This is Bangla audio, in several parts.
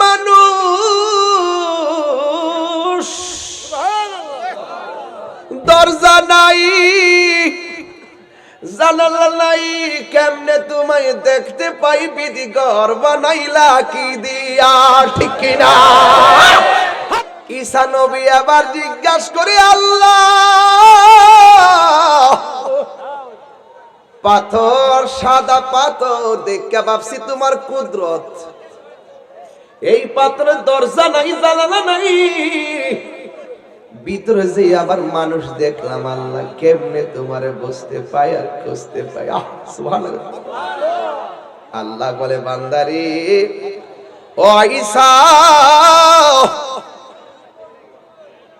মানুষ দরজা নাই জানালা নাই, কেমনে তোমায় দেখতে পাই? বিধি ঘর বানাইলা কি দিয়া, ঠিক কিনা? ঈসা নবী আবার জিজ্ঞাসা করে, আল্লাহ পাথর, সাদা পাথর দেখে ভাবছি তোমার কুদরত, এই পাথরের দরজা নাই জানালা নাই, ভিতরে যে আবার মানুষ দেখলাম, আল্লাহ কেমনে তোমারে বুঝতে পাই আর খুঁজতে পাই? সুবহানাল্লাহ। আল্লাহ বলে, বান্দারে ও ঈসা,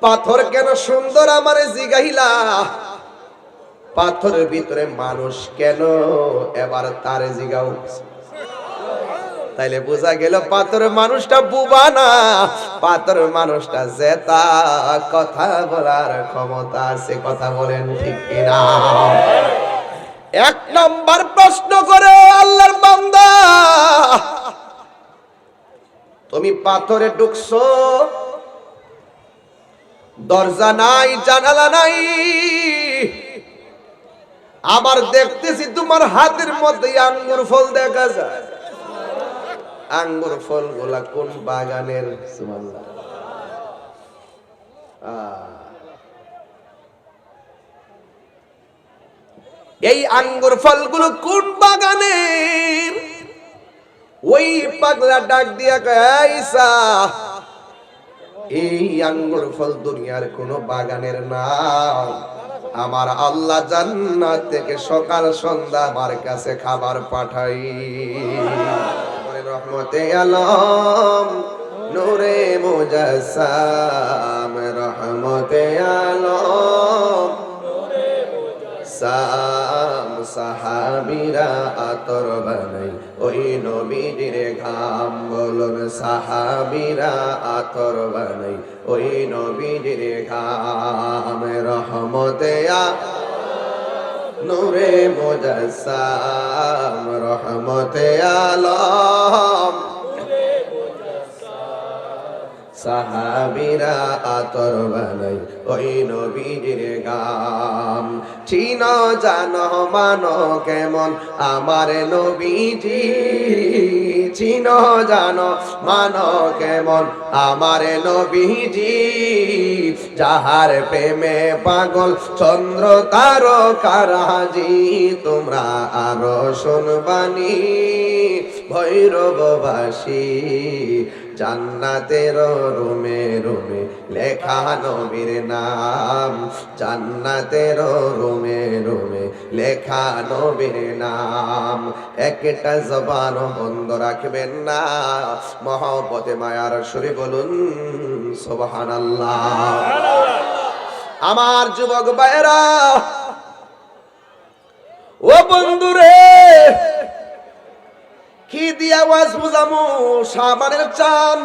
পাথর কেন সুন্দর আমারে জিগাইলা, পাথরের ভিতরে মানুষ কেন, এবার তারে জিগাও। তাইলে বোঝা গেল পাথরের মানুষটা বুবা না, পাথরের মানুষটা জেতা, কথা বলার ক্ষমতা আছে। কথা বলেন ঠিক কিনা? এক নাম্বার প্রশ্ন করে আল্লাহর বান্দা, তুমি পাথরে ঢুকছো, দরজা নাই জানালা নাই, আবার দেখতেছি তোমার হাতের মধ্যে আঙ্গুর ফল দেখা যায়। আঙ্গুর ফল গুলা কোন বাগানের? সুবহানাল্লাহ। এই আঙ্গুর ফলগুলো কোন বাগানের? ওই পাগলা ডাক দিয়া কয়, ঈসা এই আঙ্গুর ফল দুনিয়ার কোন বাগানের না, আমার আল্লাহ জান্নাত থেকে সকাল সন্ধ্যা আমার কাছে খাবার পাঠাই। রহমতে আলম নূরে মুজাসসাম, রহমতে আলম সাম, সাহাবীরা আতর বানাই ওই নবীর ঘাম। বলুন সাহাবীরা আতর বানাই ওই নবীর ঘাম। রহমতে নূরে মুজাসসাম, রহমতে আলম সাহাবীরা আতর বানাই ওই নবীর গাম। চিনো জানো মানো কেমন আমার নবীজি, চিনো জানো মানো কেমন আমার নবীজি, যাহার প্রেমে পাগল চন্দ্র তারকারাজি। তোমরা আরো শুনবানি ভৈরববাসী, জান্নাতের রুমে রুমে লেখা নবীর নাম, জান্নাতের রুমে রুমে লেখা নবীর নাম। একটা জবান বন্ধ রাখবেন না, মহব্বতে মায়ার সুরে বলুন সুবহানাল্লাহ। আমার যুবক ভাইরা, ও বন্ধুরে, কি দিয়া ওয়াজ বুঝামু? শাবানের চাঁদ,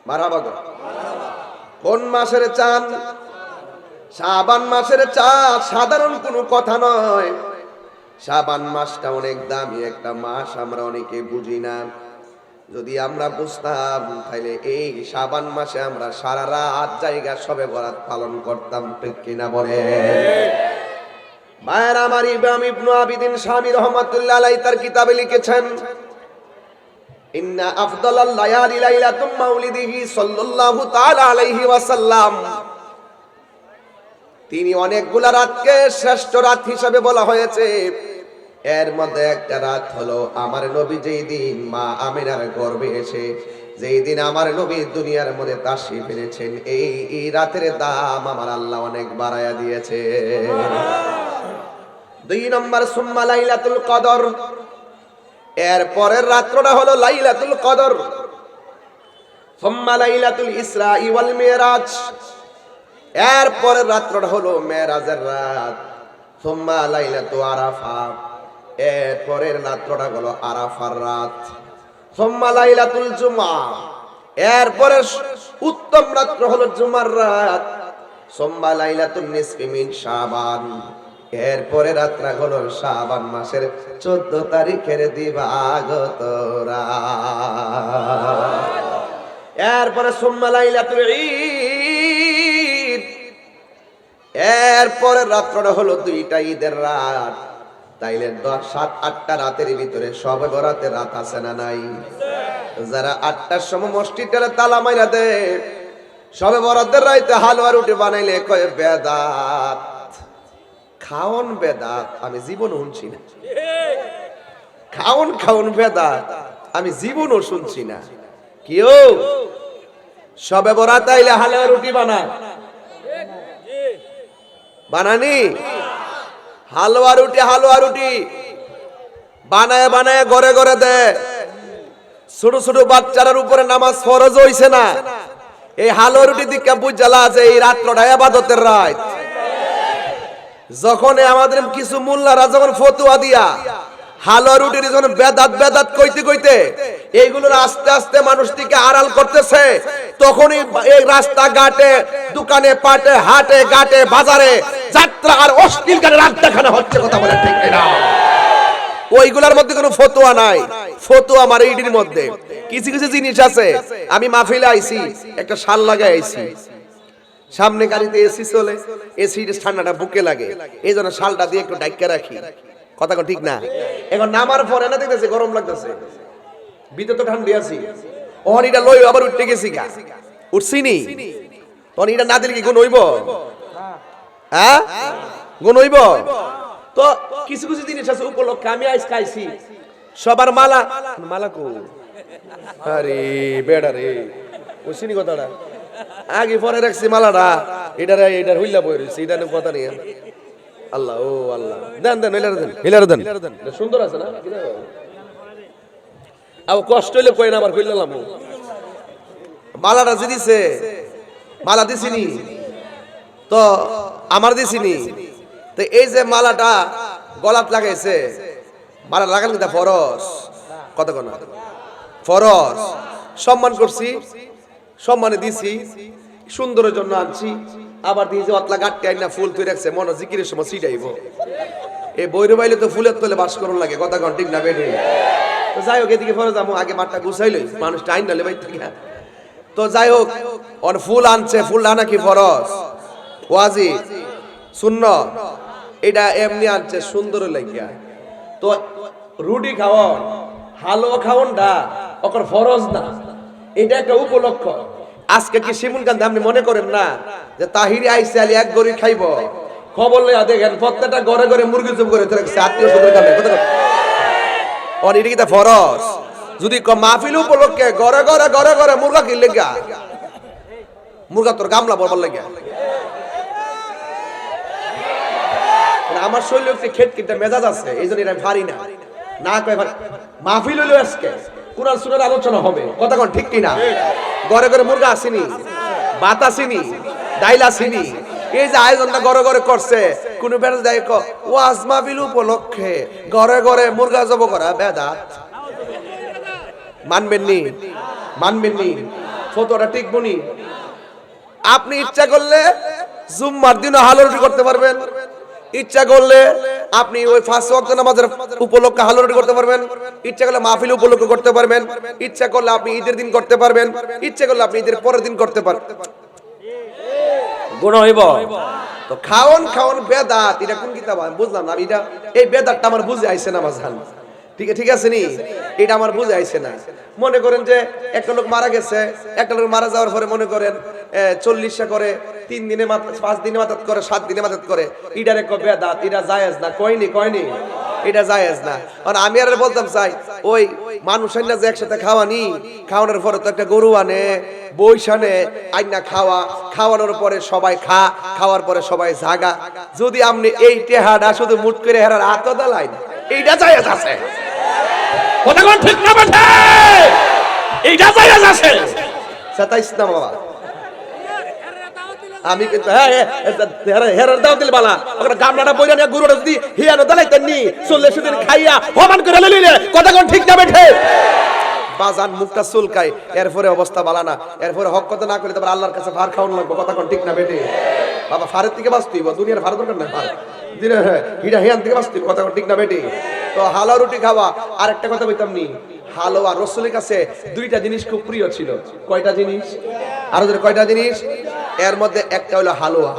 মারহাবা। কোন মাসের চাঁদ? শাবান মাসের চাঁদ। সাধারণ কোনো কথা নয়, শাবান মাসটা অনেক দামি একটা মাস, আমরা অনেকে বুঝি না। যদি আমরা বুঝতাম তাহলে এই শাবান মাসে আমরা সারা রাত জায়গা সবে বরাত পালন করতাম, ঠিক কিনা বলে? মায়ের আমার ইমাম ইবনে আবিদিন শামী রাহমাতুল্লাহ আলাইহি তার কিতাবে লিখেছেন, ইন্না আফদালাল লায়ালি লাইলাতুম মাউলিদিহি সাল্লাল্লাহু তাআলা আলাইহি ওয়াসাল্লাম। তিনি অনেকগুলা রাতকে শ্রেষ্ঠ রাত হিসেবে বলা হয়েছে। এর মধ্যে একটা রাত হলো আমার নবী যেই দিন মা আমিনার গর্ভে এসে যেই দিন আমার নবী দুনিয়ার মধ্যে তাশরীফ এনেছেন, এই রাতের দাম আমার আল্লাহ অনেক বাড়ায়া দিয়েছে। 2 নম্বর সুম্মা লাইলাতুল কদর, এর পরের রাতটা হলো লাইলাতুল কদর। সুম্মা লাইলাতুল ইসরা ওয়াল মিরাজ, এর পরের রাতটা হলো মেরাজের রাত। সুম্মা লাইলাতু আরাফা, এর পরের রাতটা হলো আরাফার রাত। সুম্মা লাইলাতুল জুমআ, এর পরের উত্তম রাত হলো জুমার রাত। সুম্মা লাইলাতুন নিসফি মিন শাবান, এরপরে রাত্রা হলো শাবান মাসের 14 তারিখের দিবাগত রাত। এরপরে সুম্মা লাইলাতুল ঈদ, এরপরে রাত্রটা হলো দুইটা ঈদের রাত। তাইলে 7-8টা রাতের ভিতরে শবে বরাতের রাত আছে না নাই? যারা 8টার সময় মসজিদে তালা মাইরা দেয়, শবে বরাতের রাইতে হালুয়া রুটি বানাইলে কয় বেদাত, খাওন বেদাত। আমি জীবন শুনছি না। খাওন বেদাত আমি জীবনও শুনছি না। কেউ শবে বরাত আইলে হালুয়া রুটি বানানি? হালুয়া রুটি বানায় বানায় ঘরে ঘরে দেয়। ছোট ছোট বাচ্চারার উপরে নামাজ ফরজ হইছে না। এই হালুয়া রুটি দিকে বুঝালা যে এই রাত্রটা ইবাদতের রাত। যখন আমাদের কিছু মোল্লারা যখন ফতোয়া দিয়া হালুয়া রুটির যখন বেদাত কইতে কইতে এইগুলোর আস্তে আস্তে মানুষ থেকে আড়াল করতেছে, তখনই এই রাস্তা ঘাটে, দোকানে পাটে, হাটে ঘাটে, বাজারে যাত্রা আর অশ্লীল গানের আড্ডাখানা হচ্ছে। কথা বলে ঠিক না? ওইগুলোর মধ্যে কোনো ফতোয়া নাই। ফতোয়া আমার এইটির মধ্যে কিছু কিছু জিনিস আছে। আমি মাহফিলে আইছি, একটা শাল লাগাই আইছি, সামনে গাড়িতে এসি চলে, এসির ঠান্ডাটা বুকে লাগে, এই জন্য শালটা দিয়ে একটু ডাইকা রাখি। কথা ঠিক না? এখন নামার পরে না দেখতেছে গরম লাগতেছে, ভিতরে তো ঠান্ডা আছি, ওহন এটা লই আবার উঠতে গেছি গা, উঠছিনি তখন এটা না দিলে কি গুণ হইব? হ্যাঁ, গুণ হইব? তো কিছু কিছু জিনিস আছে উপলক্ষে আমি আইস খাইছি। সবার মালা কো, আরে বেড়া রে, উঠছিনি কথাটা আগে পরে রাখছি মালাটা, এটার হইলা বই রয়েছে, এটা কথা নেই। আল্লাহ, ও আল্লাহ, দেন হিলারে দেন, সুন্দর আছে না? আবার কষ্ট হইলে কই না, আবার কইলাম মালাটা যে দিছে, মালা দিছিনি তো আমার দিছিনি তো, এই যে মালাটা গলাত লাগাইছে, মালা লাগান কিন্তু ফরজ। কত কোন ফরজ, সম্মান করছি, সম্মানে দিছি, সুন্দরের জন্য আনছি। আবার দিয়েছে অতলা গাটতে আইনা ফুল তুই রাখছে, মনে জিকিরের সময় ছিটাইব। এই বৈরব আইলে তো ফুলের তলে বাস করুন লাগে। কথা কন ঠিক না বেঠে? তো যাই হোক, এদিকে ফরজ আমি আগে মাঠটা গুছাইলই, মানুষটা আইন নালে ভাই থেকে। তো যাই হোক, অন ফুল আনছে, ফুল আনা কি ফরজ ওয়াজিব সুন্নাত, এটা এমনি আনছে সুন্দর লাগিয়া। তো রুটি খাওয়ান, হালুয়া খাওয়ানটা ওকর ফরজ না, এটা একটা উপলক্ষ। আজকে কি শিমুল গান্ধী আপনি মনে করেন না যে তাহিরি আইসে আলী এক গরি খাইব? খবর লইয়া দেখেন প্রত্যেকটা ঘরে ঘরে মুরগি জব করে রাখছে, আত্মীয় স্বজন কামে। কথা আর এটা কি তা ফরজ? যদি মাহফিল উপলক্ষে ঘরে ঘরে ঘরে ঘরে মুরগা কিনলে গা, মুরগা তোর গামলা বলবার লাগে। আমার শরীরে একটু খেট কিনতে মেজাজ আছে, এই জন্য এটা পারি না। না কয় মাহফিল হইলো আজকে কুরআন সুন্নাহর আলোচনা হবে। কথা কোন ঠিক কি না? ঘরে ঘরে মুরগা আসেনি, ভাত আসেনি, ডাইল আসেনি, এই যে আয়োজনটা ঘরে ঘরে করছে, কোন বেড়া যায় ওয়াজ মাহফিল উপলক্ষে ঘরে ঘরে মুরগা জব করা বেদাত। মানবেন নি? ফতোয়াটা ঠিক বনি? আপনি ইচ্ছা করলে জুম্মার দিনও হালুয়া রুটি করতে পারবেন, ইচ্ছা করলে আপনি ওই 5 ওয়াক্ত নামাজের উপলক্ষে হালুয়া রুটি করতে পারবেন, ইচ্ছা করলে মাহফিল উপলক্ষে করতে পারবেন, ইচ্ছা করলে আপনি ঈদের দিন করতে পারবেন, ইচ্ছা করলে আপনি ঈদের পরের দিন করতে পারবেন। গুনাহ হইব? তো খাওন বেদাত, এটা কোন কিতাব বুঝলাম না। এটা এই বেদাতটা আমার বুঝে আইছে না মাঝখান, ঠিক আছে নি? এটা আমার বুঝে আইছে না। মনে করেন যে একটা লোক মারা গেছে, একটা লোক মারা যাওয়ার পরে মনে করেন 40টা করে, 3 দিনে 5 দিনে মাতাত করে, 7 দিনে মাতাত করে, এটারে কয় বেদাত, এটা জায়েজ না। কয়নি এটা জায়েজ না। আর আমি আর বলতাম চাই, ওই মানুষ আইনা যে একসাথে খাওয়ানোর পরে তো একটা গরু আনে, বৈশানে আইনা খাওয়ানোর পরে সবাই খাওয়ার পরে সবাই জাগা। যদি আপনি এই টেহাটা শুধু মুট করে হেরার হাত দালাই, এইটা জায়েজ আছে। কথা কোন ঠিক না বেঠে? এইটা জায়েজ আছে। সাতাইশ না বাবা, আমি কিন্তু হেরার দাও দিল বালা, ওটা গামলাটা বইরা নিয়ে গুরুটা যদি হিয়ানো দালাইতেন নি, 40 দিন খাইয়া হমান করে লইলে। কথা কোন ঠিক না বেঠে? বাজান মুখটা চুলকায়, এরপরে অবস্থা বালা না, এরপরে হক কথা না করে তারপর আল্লাহর কাছে ভার খাওয়ানো লাগবে। কথা কোন ঠিক না বেঠে? বাবা ফারের থেকে বাঁচতেই, দুনিয়ার ভার দরকার না, হিয়ান থেকে বাঁচতেই। কথা কোন ঠিক না বেঠে? তো হালুয়া রুটি খাওয়া। আরেকটা কথা বলতাম নি, হালুয়া রাসূলের কাছে দুইটা জিনিস খুব প্রিয় ছিল। কয়টা জিনিস? আরো ধরে কয়টা জিনিস? এর মধ্যে একটা হলো হালুয়া।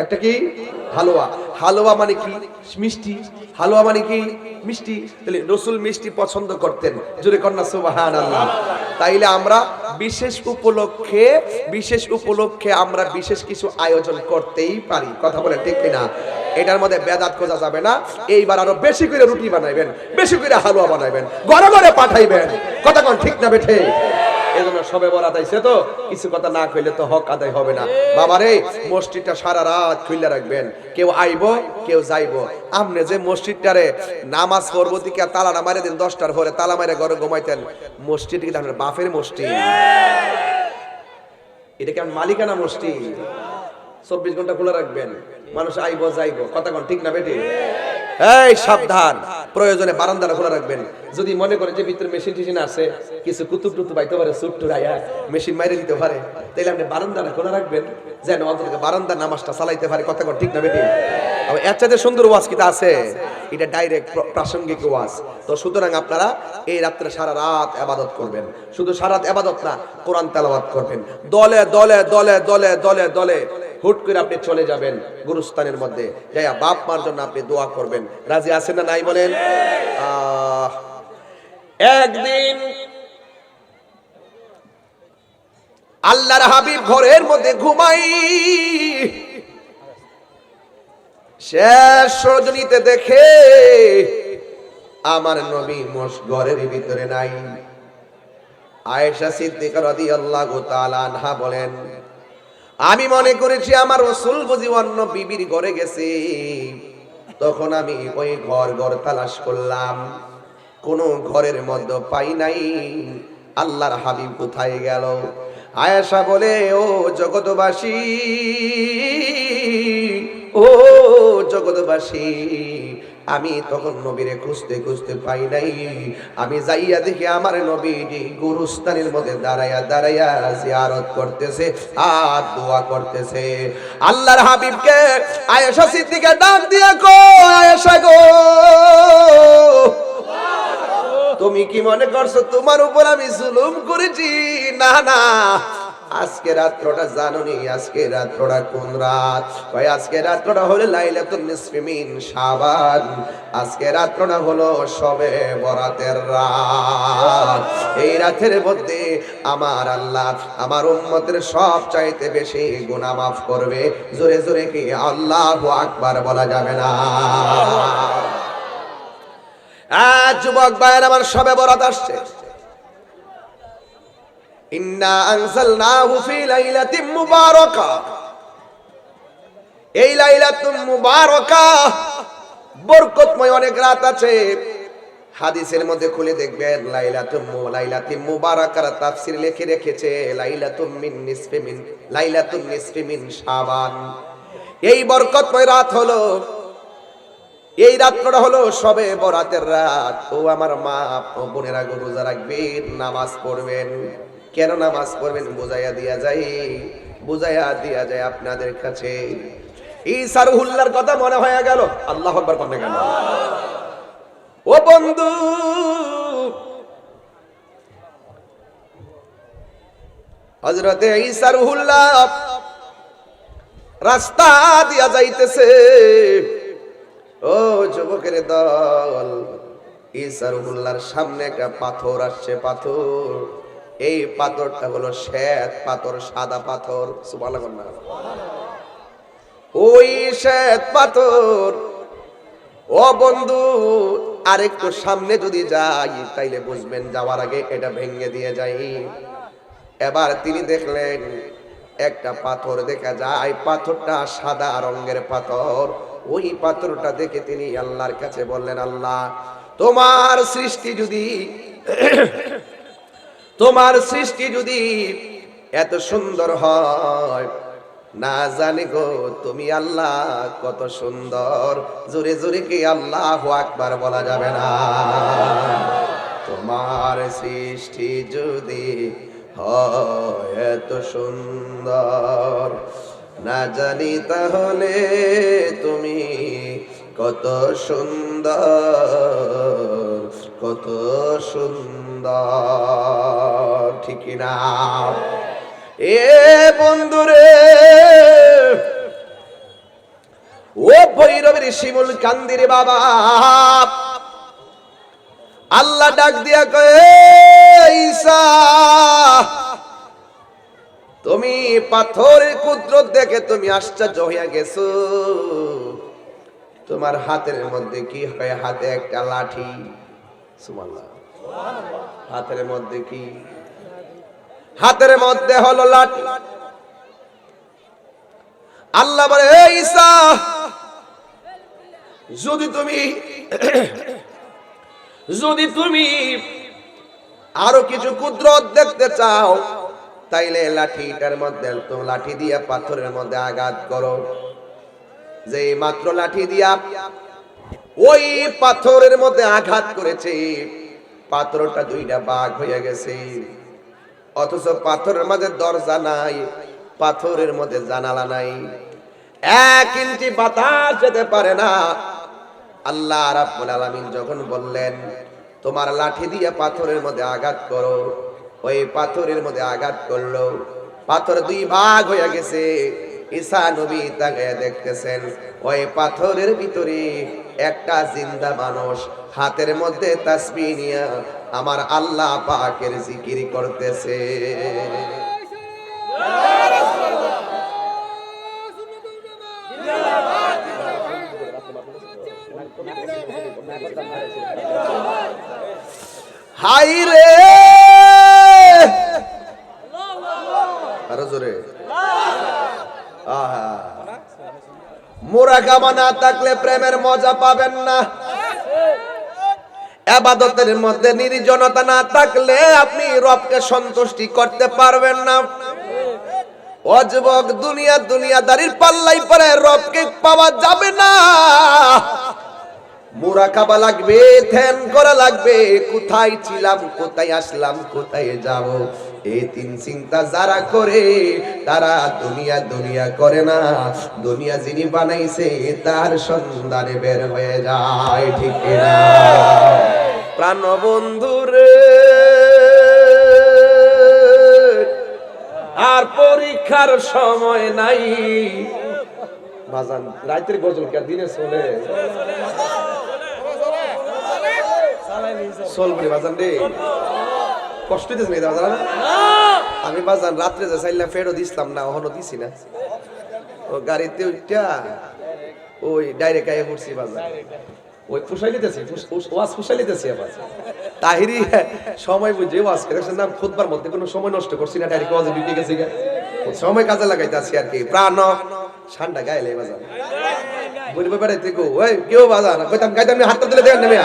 একটা কি? হালুয়া। হালুয়া মানে কি? মিষ্টি। হালুয়া মানে কি? মিষ্টি। তাহলে রাসূল মিষ্টি পছন্দ করতেন। জোরে কন্না সুবহানাল্লাহ। তাইলে আমরা বিশেষ উপলক্ষে আমরা বিশেষ কিছু আয়োজন করতেই পারি। কথা বলেন ঠিক কিনা? এটার মধ্যে বেদাত খোঁজা যাবে না। এইবার আরো বেশি করে রুটি বানাইবেন, বেশি করে হালুয়া বানাইবেন, ঘরে ঘরে পাঠাইবেন। কথা কোন ঠিক না বেঠে? এজন্য সবে বরাত আইছে তো কিছু কথা না কইলে তো হক আদায় হবে না। বাবারে মসজিদটা সারা রাত খুইলা রাখবেন। কেউ আইবো কেউ যাইবো। আপনি যে মসজিদটারে নামাজ পড়বো দিকে তালাটা মারে দিন 10টার পরে তালা মারে ঘরে ঘুমাইতেন, মসজিদ কিন্তু আপনার বাপের মসজিদ। এটা কি মালিকানা মসজিদ? 24 ঘন্টা খোলা রাখবেন, মানুষ আইবো যাইবো। কথা কোন ঠিক না বেটি? এই সাবধান, প্রয়োজনে বারান্দাটা খোলা রাখবেন। যদি মনে করেন যে ভিতরে মেশিন টেশিন আছে, কিছু কুতুব টুতুব পাইতে পারে, সুট্টুর আয়া মেশিন মাইরে দিতে পারে, তাইলে আপনি বারান্দাটা খোলা রাখবেন যেন অন্তত বারান্দা নামাজটা চালাইতে পারে। কথা কোন ঠিক না বেটি? এর চাইতে সুন্দর ওয়াজ কিটা আছে? এটা ডাইরেক্ট প্রাসঙ্গিক ওয়াজ। তো সুতরাং আপনারা এই রাত্রে সারা রাত ইবাদত করবেন। শুধু সারা রাত ইবাদত না, কোরআন তেলাওয়াত করবেন। দলে দলে দলে দলে দলে দলে হুট করে আপনি চলে যাবেন গুরুস্থানের মধ্যে, যাইয়া বাপ মার জন্য আপনি দোয়া করবেন। রাজি আছেন না নাই বলেন? একদিন আল্লাহর হাবিব ঘরের মধ্যে ঘুমাই, শেষ রজনীতে দেখে আমার নবী ঘরের ভিতরে নাই। আয়েশা সিদ্দিকা রাদিয়াল্লাহু তাআলা আনহা বলেন, আমি মনে করেছি আমার রাসূল বুঝি অন্য বিবির ঘরে গেছে। তখন আমি ওই ঘর তালাশ করলাম, কোন ঘরের মধ্যে পাই নাই। আল্লাহর হাবিব কোথায় গেল? আয়েশা বলে, ও জগৎবাসী, ও জগৎবাসী, আমি তখন নবীরে খুঁজতে খুঁজতে পাই নাই। আমি যাইয়া দেখি আমার নবীজি গুরুস্থানের মধ্যে দাঁড়াইয়া দাঁড়াইয়া জিয়ারত করতেছে আর দোয়া করতেছে। আল্লাহর হাবিবকে আয়েশা সিদ্দিকা ডাক দিয়া কো, আয়েশা গো, তুমি কি মনে করছো তোমার উপর আমি জুলুম করেছি? না না, আজকে রাত্রটা জানোনি? আজকে রাত্রটা কোন রাত? কয় আজকে রাত্রটা হলো লাইলাতুন নিসফি মিন শাবান। আজকে রাত্রটা হলো শবে বরাতের রাত। এই রাতের মধ্যে আমার আল্লাহ আমার উম্মতের সব চাইতে বেশি গুনাহ মাফ করবে। জোরে জোরে কি আল্লাহু আকবার বলা যাবে না? যুবক ভাইয়ের আমার, শবে বরাত আসছে। ইন্না আনজালনাহু ফি লাইলাতিন মুবারাকা। এই লাইলাতুন মুবারাকা বরকতময় অনেক রাত আছে। হাদিসের মধ্যে খুলে দেখবেন লাইলাতুন মুবারাকার তাফসীর লিখে রেখেছে লাইলাতুন নিসফি মিন শাবান। এই বরকতময় রাত হলো, এই রাতটা হলো শবে বরাতের রাত। ও আমার মা বোনেরা, রোজা রাখবেন, নামাজ পড়বেন। কেন নামাজ পড়বেন বুঝাইয়া দিয়া যায় আপনাদের কাছে। ঈসা রুহুল্লাহর কথা মনে হয়ে গেল। আল্লাহু আকবার বলতে গেল। ও বন্ধু, হযরতে ঈসা রুহুল্লাহ রাস্তা দিয়া যাইতেছে। ও যুবকের দল, ঈসা রুহুল্লাহর সামনে একটা পাথর আসছে। পাথর, এই পাথরটা হলো শ্বেত পাথর, সাদা পাথর। সুবহানাল্লাহ। ওই শ্বেত পাথর, ও বন্ধু, আরেকটু সামনে যদি যাই তাইলে বুঝবেন, যাওয়ার আগে এটা ভেঙে দিয়ে যাই। এবার তিনি দেখলেন একটা পাথর দেখা যায়, পাথরটা সাদা রঙের পাথর। ওই পাথরটা দেখে তিনি আল্লাহর কাছে বললেন, আল্লাহ, তোমার সৃষ্টি যদি এত সুন্দর হয়, না জানি গো তুমি আল্লাহ কত সুন্দর। জোরে জোরে কি আল্লাহু আকবার বলা যাবে না? তোমার সৃষ্টি যদি হয় এত সুন্দর, না জানি তাহলে তুমি কত সুন্দর। কত সুন্দর, ঠিক না? এ বন্ধুরে, ও ভৈরবের শিমুল কান্দির বাবা, আল্লাহ ডাক দিয়া কয়ে, ঈসা তুমি পাথরের কুদরত দেখে তুমি আশ্চর্য হইয়া গেছো। তোমার হাতের মধ্যে কি হয়? হাতে একটা লাঠি। সুবহানাল্লাহ। হাতের মধ্যে কি? হাতের মধ্যে হলো লাঠি। আল্লাহ বলে, এই ঈসা, যদি তুমি আরো কিছু কুদরত দেখতে চাও, তাইলে লাঠিটার মধ্যে তো লাঠি দিয়া পাথরের মধ্যে আঘাত করো। যে মাত্র লাঠি দিয়া ওই পাথরের মধ্যে আঘাত করেছে, পাথরটা দুইটা ভাগ হয়ে গেছে। অথচ পাথরের মধ্যে দরজা নাই, পাথরের মধ্যে জানালা নাই, 1 ইঞ্চি বাতাস যেতে পারে না। আল্লাহ রাব্বুল আলামিন যখন বললেন তোমার লাঠি দিয়ে পাথরের মধ্যে আঘাত করো, ওই পাথরের মধ্যে আঘাত করলো, পাথর 2 ভাগ হয়ে গেছে। ঈসা নবী তাকায়া দেখতেছেন ওই পাথরের ভিতরে একটা জিন্দা মানুষ হাতের মধ্যে তাসবিহ নিয়ে আমার আল্লাহ পাকের জিকির করতেছে। হাই রে, আরো জোরে। মুরাকাবা না থাকলে প্রেমের মজা পাবেন না। ইবাদতের মধ্যে নির্জনতা না থাকলে আপনি রবকে সন্তুষ্টি করতে পারবেন না। ও যুবক, দুনিয়াদারির পাল্লাই পরে রবকে পাওয়া যাবে না। মুরাকাবা লাগবে, ধ্যান করা লাগবে, কোথায় ছিলাম, কোথায় আসলাম, কোথায় যাব। এই 3 চিন্তা যারা করে তারা দুনিয়া করে না। দুনিয়া যিনি বানাইছে তার সন্ধানে বের হয়ে যায়, ঠিক না? প্রাণ বন্ধুরে, আর পরীক্ষার সময় নাই। বাজান রাতের গজল কি আর দিনে চলে? চলবে বাজান রে, কষ্ট দিস নাই বাজান। আমি বাজান রাত্রে যে চাইলাম ফেরো দিছিলাম না, ওখানে দিছি না। ও গাড়িতে উঠা ওই ডাইরেক্ট আইয়া পড়ছি বাজান। ওই ফুসাই লিতেছি, ওয়াজ ফুসাই লিতেছি। আবার তাহিরি সময় বুঝে ওয়াজ করেছেন না, খুতবার মধ্যে কোনো সময় নষ্ট করছি না, ডাইরেক্ট ওয়াজে ঢুকে গেছি। সময় কাজে লাগাইতেছি আর কি। প্রাণ ঠান্ডা গাইলে বাজান বলবে বেড়াইতে গো, ওই কেউ বাজান কইতাম গাইতাম না, হাতটা তুলে দেন নেমে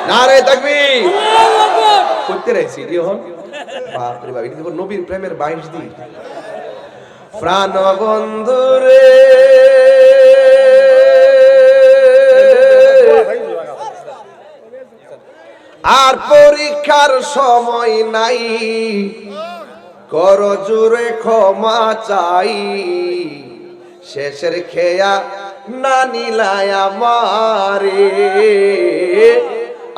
নারে তাকবীর করতে রাখছি। বাপ রে বাপ, এটা নবীর প্রেমের 22 দিন। প্রাণ বন্ধুরে, আর পরীক্ষার সময় নাই, কর জোরে ক্ষমা চাই। শেষের খেয়া না নিলায় আমারে,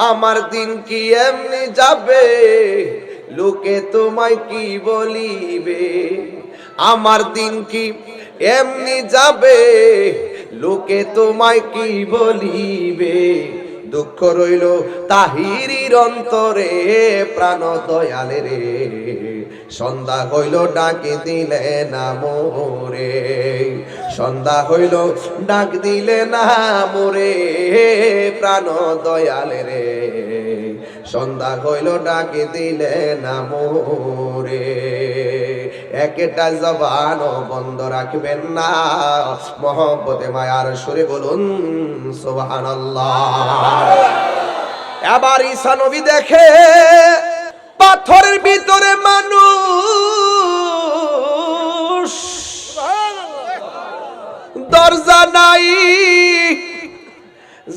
আমার দিন কি এমনি যাবে, লোকে তোমায় কি বলিবে। আমার দিন কি এমনি যাবে, লোকে তোমায় কি বলিবে। দুঃখ রইল তাহিরির অন্তরে, প্রাণ দয়ালে রে, সন্ধ্যা হইল ডাক দিলে না মোরে। সন্ধ্যা হইল ডাক দিলে না মোরে, প্রাণ দয়ালে রে, সন্ধ্যা হইল ডাক দিলে না মোরে। একটা জবান বন্ধ রাখবেন না, মহব্বতে মায়ার সুরে বলুন সুবহানাল্লাহ। এবার ঈসা নবী দেখে পাথরের ভিতরে মানুষ, দরজা নাই,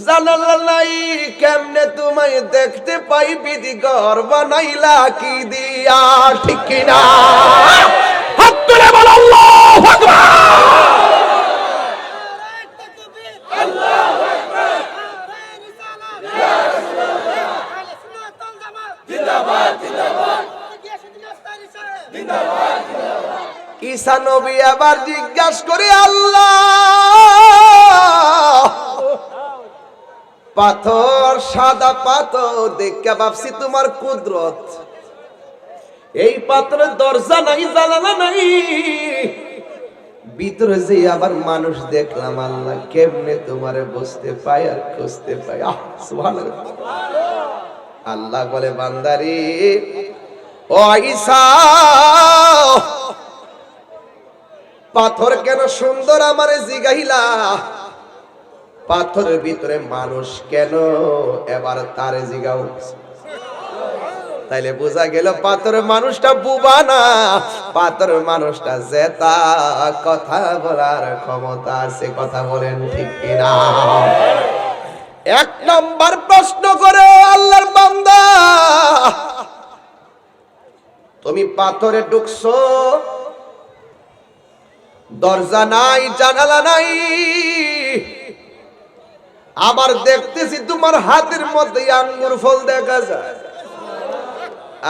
জানালা নাই, কেমনে তোমায় দেখতে পাই, বিধি ঘর বানাইলা কি দিয়া, ঠিক কিনা? হাত তুলে বলো আল্লাহু আকবার। ঈসা নবী আবার জিজ্ঞাসা করে, আল্লাহ, পাথর, সাদা পাথর দেখে ভাবছি তোমার কুদরত, এই পাথরের দরজা নাই, জানালা নাই, ভিতরে যে আবার মানুষ দেখলাম, আল্লাহ কেমনে তোমারে বুঝতে পাই আর খুঁজতে পাই। সুবহানাল্লাহ। আল্লাহ বলে, বান্দারে, ও ঈসা, পাথর কেন সুন্দর আমারে জিগাইলা, পাথরের ভিতরে মানুষ কেন, এবার তারে জিগাও। তাইলে বোঝা গেল পাথরের মানুষটা বুবা না, পাথরের মানুষটা জেতা, কথা বলার ক্ষমতা আছে। কথা বলেন ঠিক কিনা? এক নম্বর প্রশ্ন করে আল্লাহর বান্দা, তুমি পাথরে ঢুকছো, দরজা নাই, জানালা নাই, আবার দেখতেছি তোমার হাতের মধ্যে আঙ্গুর ফল দেখা যায়।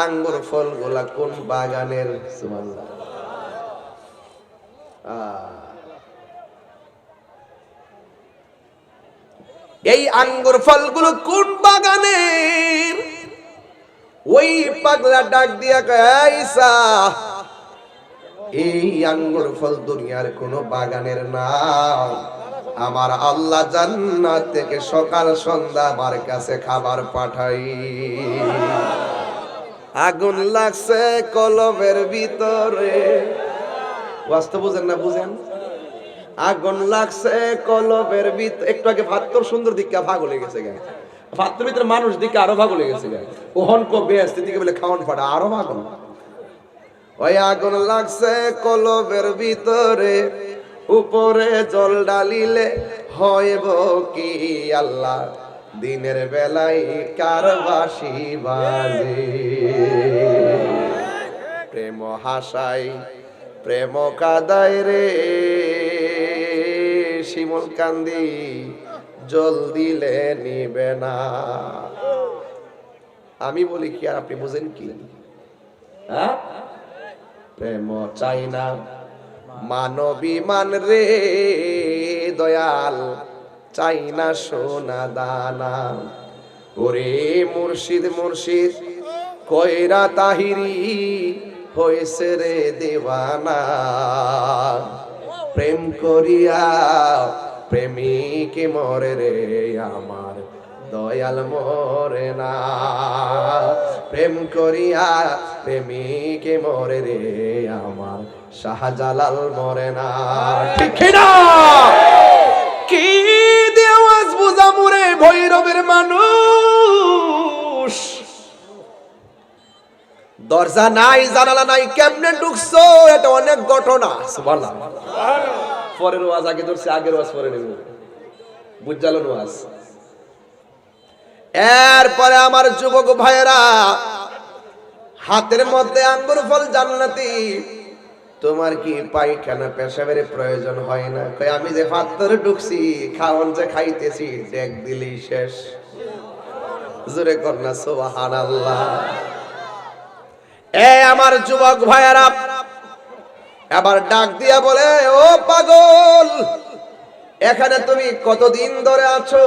আঙ্গুর ফল গুলা কোন বাগানের? সুবহানাল্লাহ। এই আঙ্গুর ফলগুলো কোন বাগানের? ওই পাগলা ডাক দিয়া কয়, ঈসা, এই আঙ্গুর ফল দুনিয়ার কোন বাগানের না, আমার আল্লাহ জান্নাত থেকে সকাল সন্ধ্যা আমার কাছে খাবার পাঠাই। আগুন লাগছে কলবের ভিতরে, বাস্তব বুঝেন না? বুঝেন? আগুন লাগছে কলবের ভিতরে। একটু আগে ভাত্তর সুন্দর দিকে ভাগ হয়ে গেছে, ভাত্তর ভিতরে মানুষ দিকে আরো ভাগ হয়ে গেছে, ওহন কবে আসতে দিকে বলে খাওয়ান ফাটা আরো ভাগ। ওই আগুন লাগছে কলবের ভিতরে, উপরে জল ডালিলে হইব কি আল্লাহ, দিনের বেলায় কার বাঁশি বাজে, প্রেম হাসাই প্রেম কাদাই রে, শিমুল কান্দি জল দিলে নিবে না। আমি বলি কি আর আপনি বুঝেন কি? হ্যাঁ, প্রেম চাই না মানবী মান রে, দয়াল চাই না সোনা দানা, ওরে মুর্শিদ মুর্শিদ কয়রা তাহিরি হয়েছে রে দেওয়ানা, প্রেম করিয়া প্রেমিকে মরে রে আমার দয়াল মরে না, প্রেম করিয়া প্রেমিকে মরে রে আমার শাহজালাল মরে না। ঠিক না? কি দেওয়াজ বুঝা মুরে ভৈরবের মানুষ, দরজা নাই, জানালা নাই, কেমনে ঢুকছো? এটা অনেক ঘটনা। সুবহানাল্লাহ। পরের ওয়াজ আগে ধরছে, আগের ওয়াজ পরে নেব, বুঝালো ওয়াজ। এরপরে আমার যুবক ভাইয়েরা, হাতের মধ্যে আঙ্গুর ফল জান্নাতি, তোমার কি পায়খানা পেশাবের প্রয়োজন হয় না? কই আমি যে পাত্রে ঢুকছি, খাওয়ান যে খাইতেছি, ডেক দিলেই শেষ। জোরে কর না সুবহানাল্লাহ। এ আমার যুবক ভাইয়েরা, এবার ডাক দিয়া বলে, ও পাগল, এখানে তুমি কতদিন ধরে আছো?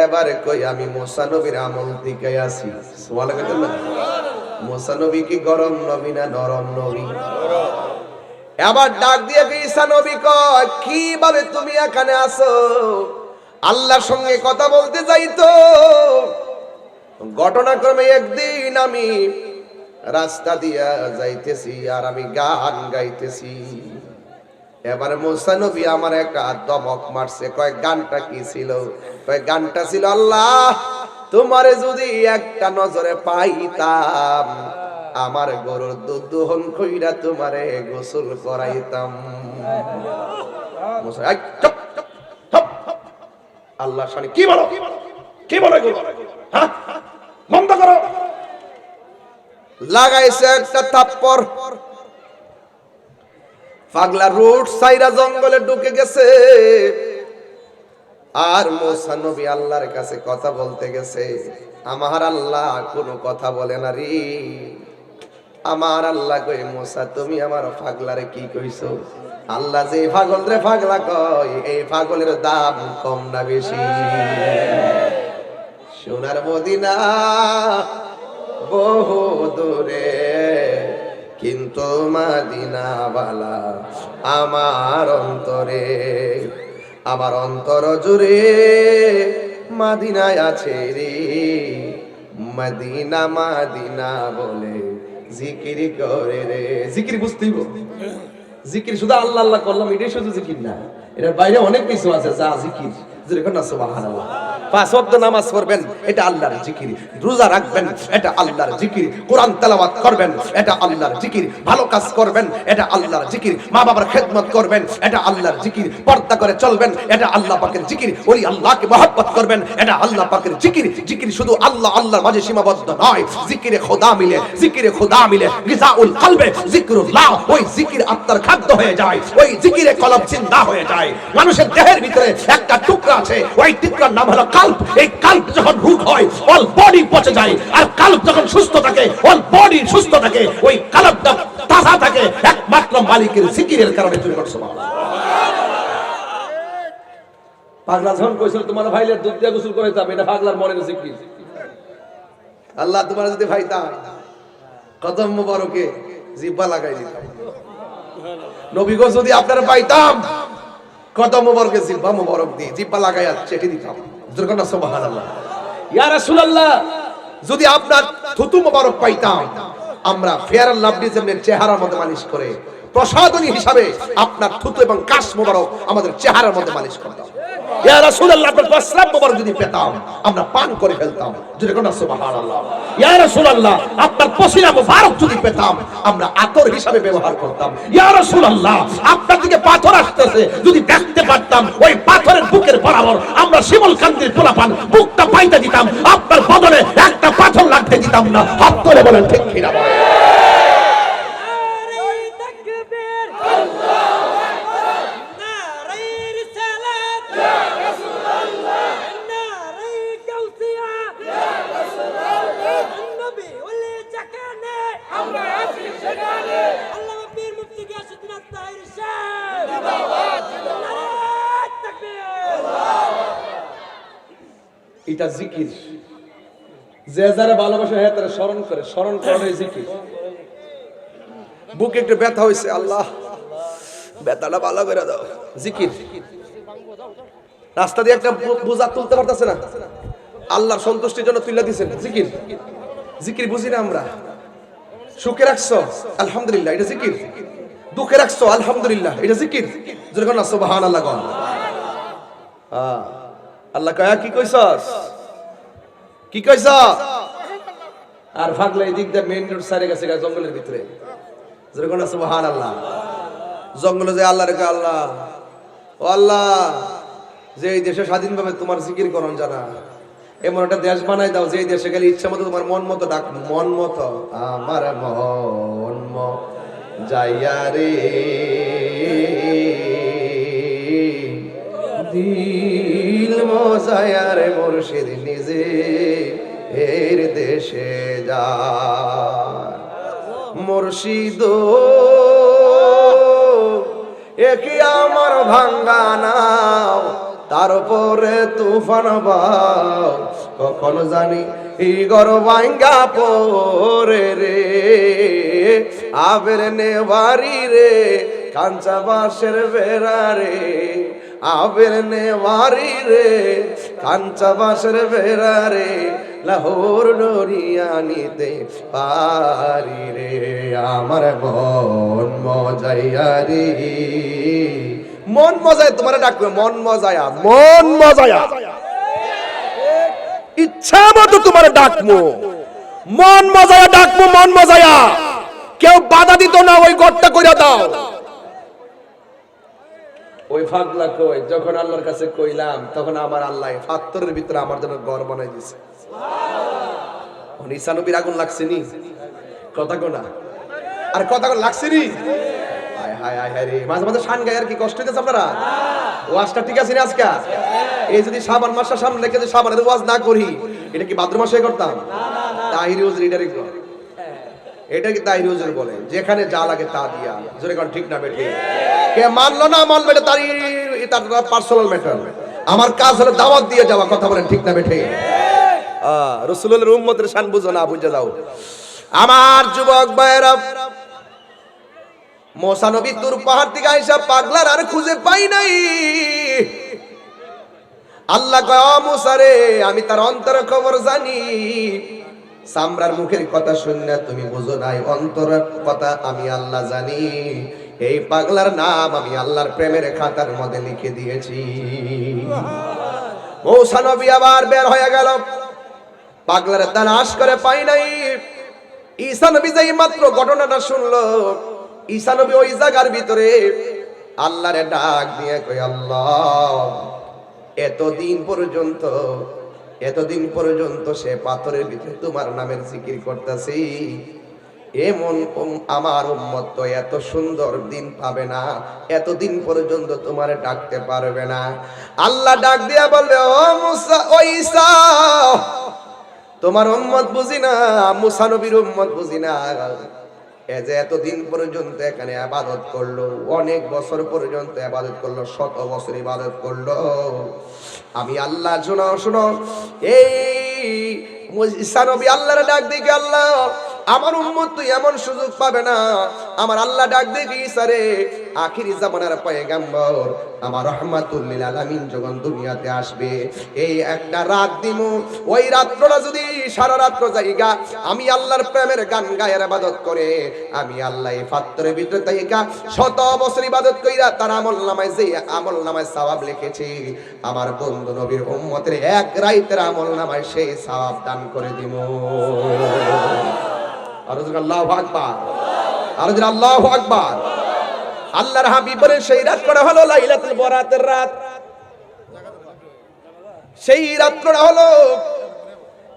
এবারে কই আমি মুসা নবীর আমল থেকে আসি। সুবহানাল্লাহ। মুসা নবী কি গরম নবী না নরম নবী? এবার ডাক দিয়ে ঈসা নবী কয়, কিভাবে তুমি এখানে আসো? আল্লাহর সঙ্গে কথা বলতে যাইতো। ঘটনাক্রমে একদিন আমি রাস্তা দিয়া যাইতেছি আর আমি গান গাইতেছি। এবারে মুসা নবী আমার একটা দমক মারছে, কয় গানটা কি ছিল? কয় গানটা ছিল, আল্লাহ তোমারে যদি একটা নজরে পাইতাম, আমার গরুর দুধ দহন কইরা তোমারে গোসল করাইতাম। মুসা, এই চুপ চুপ, আল্লাহর শানে কি বলো, কি বলো এগুলো? হ্যাঁ, বন্ধ করো। লাগাইছে একটা থাপ্পড়। পাগলা রোড সাইরা জঙ্গলে ঢুকে গেছে। আর মুসা নবী আল্লাহর কাছে কথা বলতে গেছে। আমার আল্লাহ কোনো কথা বলে না রে। আমার আল্লাহ কই মুসা তুমি আমার পাগলারে কি কইছো? আল্লাহ যে পাগল রে পাগলা কয় এই পাগলের দাম কম না বেশি? সোনার মদিনা বহু দূরে, কিন্তু মদিনাওয়ালা আমার অন্তরে, আমার অন্তর জুড়ে মদিনায় আছে রে। মদিনা মদিনা বলে জিকির করে রে। জিকির বুঝতেই, জিকির শুধু আল্লাহ আল্লাহ করলাম এটাই শুধু জিকির না, এটার বাইরে অনেক কিছু আছে যা জিকির। যেরকম না সুবহানাল্লাহ, 5 ওয়াক্ত নামাজ পড়বেন এটা আল্লাহর জিকির, রোজা রাখবেন এটা আল্লাহর জিকির, কোরআন তেলাওয়াত করবেন এটা আল্লাহর জিকির, ভালো কাজ করবেন এটা আল্লাহর জিকির, মা বাবার খেদমত করবেন এটা আল্লাহর জিকির, পর্দা করে চলবেন এটা আল্লাহ পাকের জিকির, ওই আল্লাহকে মহব্বত করবেন এটা আল্লাহ পাকের জিকির। জিকির শুধু আল্লাহ আল্লাহর মাঝে সীমাবদ্ধ নয়, জিকিরে খোদা মিলে, জিকিরে খোদা মিলে গিজাউল কলবে জিকরুল্লাহ, ওই জিকির আত্মার খাদ্য হয়ে যায়, ওই জিকিরে কলব জিন্দা হয়ে যায়। মানুষের দেহের ভিতরে একটা টুকরা আছে, ওই টুকরার নাম হলো কাল্ব। এই কাল্ব যখন রোগ হয় অল বডি পচে যায়, আর কাল্ব যখন সুস্থ থাকে অল বডি সুস্থ থাকে। ওই কাল্বটা তাজা থাকে একমাত্র মালিকের জিকিরের কারণে। তুমি করছো পাগলা যখন কইছিল তোমার ভাইলে দুধ দিয়ে গোসল করে যাবে, এটা পাগলার মনের জিকির। আল্লাহ তোমার যদি ভাইতা কদম মুবারকে জিহ্বা লাগাই দিতাম, নবী গো যদি আপনারা পাইতাম কদম মুবারকে জিহ্বা মুবারক দিয়ে জিহ্বা লাগাইয়া চেটে দিতাম। যেরকম সুবহানাল্লাহ। ইয়া রাসূলুল্লাহ যদি আপনার থুতু মুবারক পাইতাম, আমরা ফেয়ার আন্ড লাভলি যেমন চেহারার মধ্যে মালিশ করে প্রসাদনী হিসাবে আপনার থুতু এবং কাশ মুবারক আমাদের চেহারার মধ্যে মালিশ করতাম। ইয়া রাসূলুল্লাহ আপনার প্রস্রাব মুবারক যদি পেতাম আমরা পান করে ফেলতাম। যেরকম সুবহানাল্লাহ। ইয়া রাসূলুল্লাহ আপনার পসিনা মুবারক যদি পেতাম আমরা আতর হিসাবে ব্যবহার করতাম। ইয়া রাসূলুল্লাহ আপনার দিকে পাথর আসতেছে যদি দেখতে পারতাম, ওই পাথরের বুকের বরাবর আমরা শিমুল কান্দির পোলাপান বুকটা পাইতে দিতাম, আপনার বদলে একটা পাথর লাগতে দিতাম না। হাত তুলে বলেন ঠিক কিনা বলেন। এটা জিকির, যে যারা ভালোবাসে হ্যাঁ তারা স্মরণ করে, স্মরণ করে জিকির। বুকে একটু ব্যথা হয়েছে, আল্লাহ ব্যথাটা ভালো করে দাও, জিকির। রাস্তা দিয়ে একটা বোঝা তুলতে পারতেছে না, আল্লাহর সন্তুষ্টির জন্য তুলে দিয়েছেন, জিকির। জিকির বুঝি না আমরা। সুখে রাখছো আলহামদুলিল্লাহ, এটা জিকির। দুঃখে রাখছো আলহামদুলিল্লাহ, এটা জিকির। যেরকম না সুবহানাল্লাহ কোন। আল্লাহ কয়া কি কইছস, কি কইছ? আর ভাগলে এদিক দিয়ে মেইন রোড সাইডে গেছে জঙ্গলের ভিতরে। যেরকম সুবহানাল্লাহ। জঙ্গলে যে আল্লাহর কে আল্লাহ, ও আল্লাহ যে এই দেশে স্বাধীনভাবে তোমার জিকির করন জানা, এমন একটা দেশ বানাই দাও যে দেশে গেলে ইচ্ছা মতো তোমার মন মতো ডাক, মন মতো আমার মন যাইয়া রে দিল মজায়া রে মুর্শিদ নিজে এর দেশে যা মুর্শিদ একি আমার ভাঙ্গা নাও, তারপরে তুফান বাও, কখন জানি এই গর ভাঙ্গা পরে রে আবের নেবারি রে কাঞ্চা বাসের বেড়া রে আবের নেবারি রে কাঞ্চা বাসের বেড়া রে লাহোর ডরিয়া নিতে পারি রে আমার মন মজাইয়া রে। মন মজায় তোমার ডাকবে, মন মজায়া, মন মজায়া, ইচ্ছা মতো তোমার ডাকবো, মন মজায়া ডাকবো, মন মজায়া। কেউ বাধা দিত না, ওই গড়টা কইরা দাও। ওই ফাগলা কই যখন আল্লাহর কাছে কইলাম তখন আমার আল্লাহ পাথরের ভিতরে আমার জন্য ঘর বানাই দিয়েছে। ঈসা নবীর আগুন লাগছে নি, কথা কোনা আর কথা কোন লাগছে নি। হায় হায় হায় হায় রে, মাঝে মাঝে শান গায় আর কি কষ্ট হইতেছে আপনারা। ওয়াজটা ঠিক আছে না আজকে? এই যদি শাবান মাসটা সামনে রেখে যদি শাবানের ওয়াজ না করি, এটা কি ভাদ্র মাসে করতাম? তাহিরি ওয়াজ রিডারে এটা কি তাই হুজুর বলে, যেখানে যা লাগে তা দিয়া। জোরে কোন ঠিক না বেঠে? কে মানলো না মানবে এটা তার পার্সোনাল ম্যাটার। আমার কাজ হলো দাওয়াত দিয়ে যাওয়া। কথা বলেন ঠিক না বেঠে? রাসূলুল্লাহর উম্মতের শান বুঝো না, বুঝে যাও। আমার যুবক ভাইরা, মুসা নবী তুর পাহাড় থেকে আইসা পাগলার আর খুঁজে পাই নাই। আল্লাহ কয়, ও মুসা রে, আমি তার অন্তরের খবর জানি। সামরার মুখের কথা শুনে তুমি বুঝো নাই, অন্তরের কথা আমি আল্লাহ জানি। এই পাগলার নাম আমি আল্লাহর প্রেমের খাতার মধ্যে লিখে দিয়েছি। মুসা নবী আবার বের হয়ে গেল, পাগলার তালাশ করে পাই নাই। ঈসা নবী যেই মাত্র ঘটনাটা শুনলো, ঈসা নবী ওই জায়গার ভিতরে আল্লাহরে ডাক দিয়ে কই, আল্লাহ, এতদিন পর্যন্ত সে পাথরের ভিতরে তোমার নামের জিকির করতেছি। এমন আমার উম্মত তো এত সুন্দর দিন পাবে না, এতদিন পর্যন্ত তোমারে ডাকতে পারবে না। আল্লাহ ডাক দিয়া বলবে, ও মুসা, ও ঈসা, তোমার উম্মত বুঝি না, মুসা নবীর উম্মত বুঝি না। এ যে এতদিন পর্যন্ত এখানে ইবাদত করলো, অনেক বছর পর্যন্ত ইবাদত করলো, 100 বছর ইবাদত করলো। আমি আল্লাহ, শোনো, এই ঈসা নবী আল্লাহর ডাক দিকে, আল্লাহ, আমার উম্মত তো এমন সুযোগ পাবে না। আমার আল্লাহ ডাক দিকে, ঈসা রে, আখিরি জামানার পয়গম্বর আমার রাহমাতুল লিল আলামিন যখন দুনিয়াতে আসবে, এই একটা রাত দিমু, ওই রাতটা যদি সারা রাত্র জায়গা আমি আল্লাহর প্রেমের গান গায়ের ইবাদত করে, আমি আল্লাহ এই পাত্রের ভিতরে তাইকা 100 বছর ইবাদত কইরা তার আমলনামায় যে আমলনামায় সওয়াব লিখেছি, আমার বন্ধু নবীর উম্মতের এক রাতের আমলনামায় সেই সওয়াব দান করে দিমু। আল্লাহু আকবার, আল্লাহু আকবার। আল্লাহর হাবিব বলেন, সেই রাত করা হলো লাইলাতুল বরাতের রাত। সেই রাতটা হলো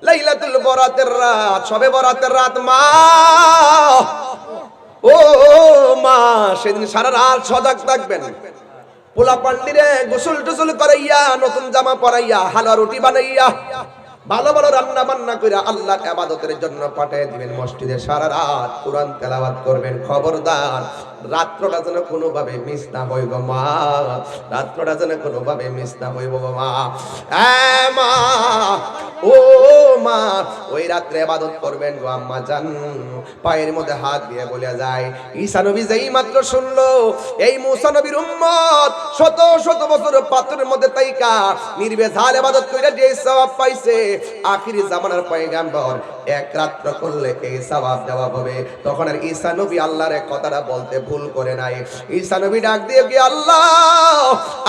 লাইলাতুল বরাতের রাত, শবে বরাতের রাত। মা, ও মা, সেদিন সারা রাত সজাগ থাকবেন। পোলা পান্ডিরে গোসল টোসল করাইয়া, নতুন জামা পরাইয়া, হালুয়া রুটি বানাইয়া, ভালো ভালো রান্না বান্না করে আল্লাহর ইবাদতের জন্য পাঠিয়ে দিবেন মসজিদে। সারা রাত কোরআন তেলাওয়াত করবেন। খবরদার, রাত্রটা যেন কোনোভাবে মিস না হয় গো মা, রাত্রটা যেন কোনোভাবে মিস না হয় গো মা। মা, ও মা, ওই রাত্রে ইবাদত করবেন গো আম্মা জান। পায়ের মধ্যে হাত দিয়ে বলে যায়, ঈসা নবী যেই মাত্র শুনলো এই মুসা নবীর উম্মত 100 বছর পাথরের মধ্যে তাইকা নির্বেজাল ইবাদত কইরা যে সওয়াব পাইছে, আখিরি জামানার পয়গম্বর এক রাত্র করলে এই সওয়াব দেওয়া হবে। তখন আর ঈসা নবী আল্লাহর কথাটা বলতে ভুল করে নাই। ঈসা নবী ডাক দিয়ে কি, আল্লাহ,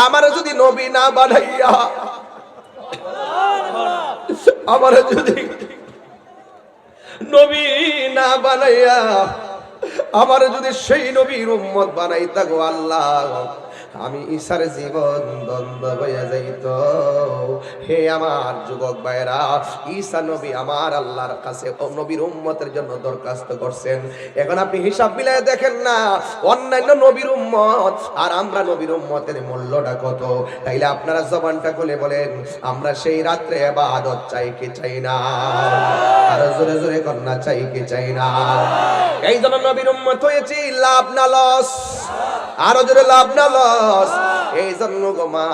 আমার যদি নবী না বানাইয়া, আমার যদি নবী না বানাইয়া, আমার যদি সেই নবীর উম্মত বানাইতা গো আল্লাহ, আমি ঈসার জীবন দ্বন্দ্ব হয়ে যাইত। হে আমার যুবক ভাইরা, ঈসা নবী আমার আল্লাহর কাছে নবীর উম্মতের জন্য দরখাস্ত করছেন। এখন আপনি হিসাব মিলায় দেখেন না, অন্যান্য নবীর উম্মত আর আমরা নবীর উম্মতের মূল্যটা কত। তাইলে আপনারা জবানটা খুলে বলেন, আমরা সেই রাত্রে ইবাদত চাই কি চাই না? আর জোরে জোরে কন্যা চাই কি চাই না? এই জন্য নবীর উম্মত হয়েছি, লাভ না লস। আরো জোরে, লাভ না লস। এই জন্য গো মা,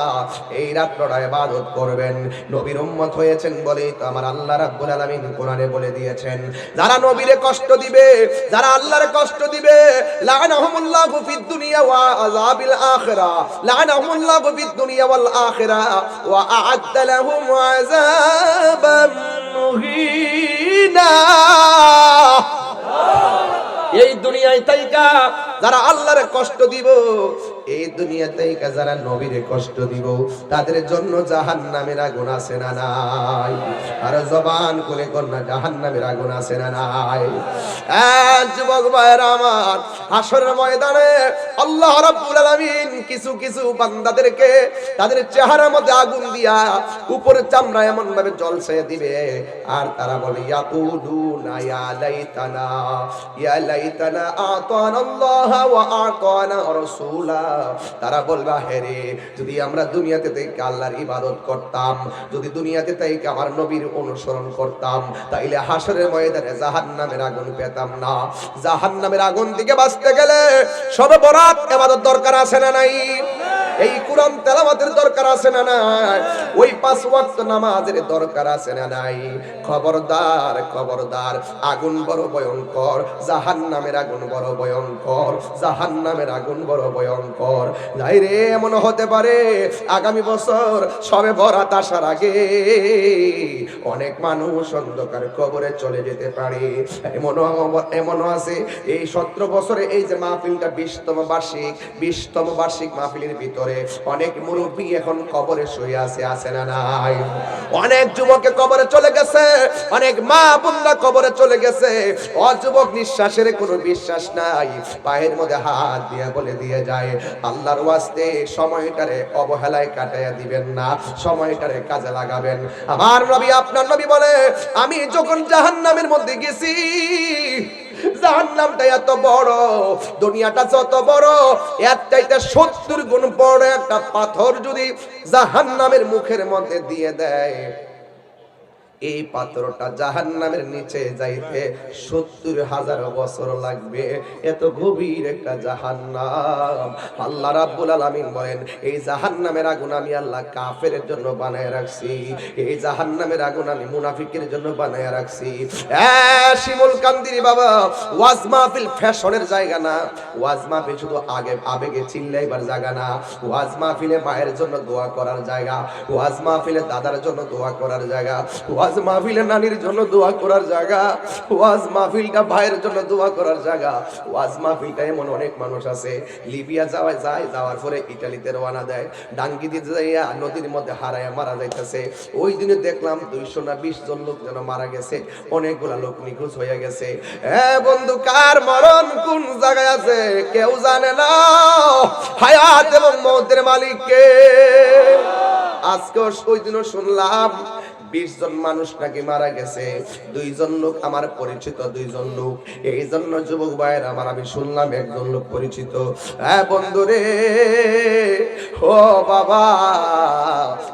এই রাতটা ইবাদত করবেন। নবীর উম্মত হয়েছেন বলেই তো আমার আল্লাহ রাব্বুল আলামিন কোরআনে বলে দিয়েছেন, যারা নবীরে কষ্ট দিবে, যারা আল্লাহর কষ্ট দিবে, লানাহুমুল্লাহু ফিদ দুনিয়া ওয়া আযাবিল আখিরা, লানাহুমুল্লাহু ফিদ দুনিয়া ওয়াল আখিরা ওয়া আ'আদ্দা লাহুম আযাবান মুহিনা। এই দুনিয়ায় তাইকা যারা আল্লাহরে কষ্ট দিব, এই দুনিয়া তাইকা যারা নবীরে কষ্ট দিব, তাদের জন্য জাহান্নামের আগুন আছে না নাই? আর জবান খুলে কন্যা, জাহান্নামের আগুন আছে না নাই? যুবক ভাইরা আমার, হাসরের ময়দানে আল্লাহ রাব্বুল আলামিন কিছু কিছু বান্দাদেরকে তাদের চেহারার মধ্যে আগুন দিয়া উপরে চামড়া এমন ভাবে জ্বলছে দিবে, আর তারা বলে, ইয়াকুলুনা ইয়া লাইতানা আতানাল্লাহ আল্লাহ ওয়া আতানা রাসূলা, তারা বলবা হে রে, যদি আমরা দুনিয়াতে থেকে আল্লাহর ইবাদত করতাম, যদি দুনিয়াতে থেকে আমার নবীর অনুসরণ করতাম, তাইলে হাসরের ময়দানে জাহান্নামের আগুন পেতাম না। জাহান্নামের আগুন থেকে বাঁচতে গেলে সবে বরাত ইবাদত দরকার আছে না নাই? এই কোরআন তেলাওয়াতের দরকার আছে না নাই? ওই 5 ওয়াক্ত নামাজের দরকার আছে না নাই? খবরদার খবরদার, আগুন বড় ভয়ঙ্কর, জাহান্নামের আগুন বড় ভয়ঙ্কর, জাহান্নামের আগুন বড় ভয়ঙ্কর। যাই রে, এমন হতে পারে আগামী বছর সবে বরাত আসার আগে অনেক মানুষ অন্ধকার কবরে চলে যেতে পারে। এমনও আছে এই 17 বছরে এই যে মাহফিলটা 20তম বার্ষিক মাহফিলের ভিতরে অনেক মুরব্বী এখন কবরে শুয়ে আছে না নাই? অনেক যুবকে কবরে চলে গেছে, অনেক মা বোনরা কবরে চলে গেছে। অযুবক নিঃশ্বাসের কোনো বিশ্বাস নাই, পায়ের মধ্যে হাত দিয়ে বলে দিয়ে যায়, আল্লাহর ওয়াস্তে সময়টারে অবহেলায় কাটাইয়া দিবেন না, সময়টারে কাজে লাগাবেন। আমার নবী, আপনার নবী বলে, আমি যখন জাহান্নামের মধ্যে গেছি, জাহান্নামটা এত বড়, দুনিয়াটা যত বড়, এর চাইতে 70 গুণ বড় একটা পাথর যদি জাহান্নামের মুখের মধ্যে দিয়ে দেয়, এই পাথরটা জাহান্নামের নিচে যাইতে 70,000 বছর লাগবে। এত গভীর একটা জাহান্নাম। আল্লাহ রাব্বুল আলামিন বলেন, এই জাহান্নামের আগুন আমি আল্লাহ কাফেরের জন্য বানায় রাখছি, এই জাহান্নামের আগুন আমি মুনাফিকের জন্য বানায় রাখছি। শিমুল কান্দিরি বাবা, ওয়াজ মাহফিল ফ্যাশনের জায়গা না, ওয়াজ মাহফিল শুধু আবেগে চিল্লাইবার জায়গা না, ওয়াজ মাহফিলে মায়ের জন্য দোয়া করার জায়গা, ওয়াজ মাহফিলে দাদার জন্য দোয়া করার জায়গা, ওয়াজ মাহফিলে নানির জন্য দোয়া করার জায়গা, ওয়াজ মাহফিলটা ভাইয়ের জন্য দোয়া করার জায়গা। ওয়াজ মাহফিলটা এমন অনেক মানুষ আছে লিবিয়া যাওয়ার পরে ইটালিতে রওনা দেয়, ডাঙ্গি দিয়ে যাইয়া নদীর মধ্যে হারায় মারা যাইতেছে। ওই দিনে দেখলাম 200 না 20 জন লোক যেন মারা গেছে, অনেকগুলা লোক নিখোঁজ হয়ে গেছে। বন্ধু, কার মরণ কোন জায়গায় আছে কেউ জানে না, হায়াত এবং মওতের মালিক কে? আজকে ওই দিনও শুনলাম 20 জন মানুষ নাকি মারা গেছে, 2 জন লোক আমার পরিচিত, 2 জন লোক। এই জন্য যুবক ভাইয়ের আমার, আমি শুনলাম 1 জন লোক পরিচিত। বন্ধু রে, ও বাবা,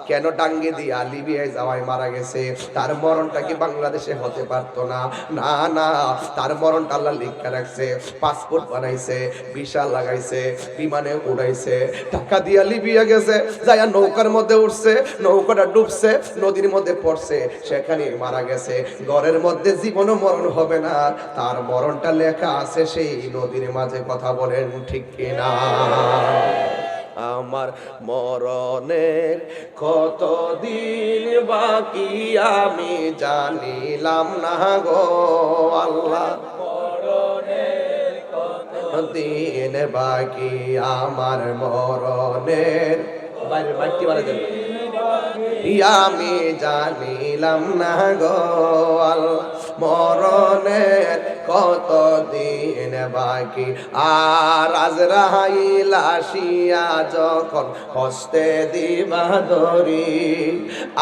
কেন ডাঙ্গি দিয়া লিবিয়ায় যাওয়ায় মারা গেছে? তার মরণটা কি বাংলাদেশে হতে পারতো না? না না, তার মরণটা আল্লাহ লিখে রাখছে। পাসপোর্ট বানাইছে, ভিসা লাগাইছে, বিমানে উড়াইছে, টাকা দিয়া লিবিয়া গেছে, যাইয়া নৌকার মধ্যে উঠছে, নৌকাটা ডুবছে, নদীর মধ্যে পড়ছে, সেখানে মারা গেছে। ঘরের মধ্যে জীবনও মরণ হবে না, তার মরণটা লেখা আছে সেই নদীর মাঝে। কথা বলেন ঠিক কিনা? আমার মরণের কতদিন বাকি আমি জানিলাম না গো আল্লাহ, মরণের কতদিন বাকি আমার মরণের, বাইরে বাড়তি বাড়া যাবে, আমি জানিলাম না গো আল্লাহ, মরণের কতদিন বাকি। আর আজরাইল আসিয়া যখন হস্তে দিবা ধরি,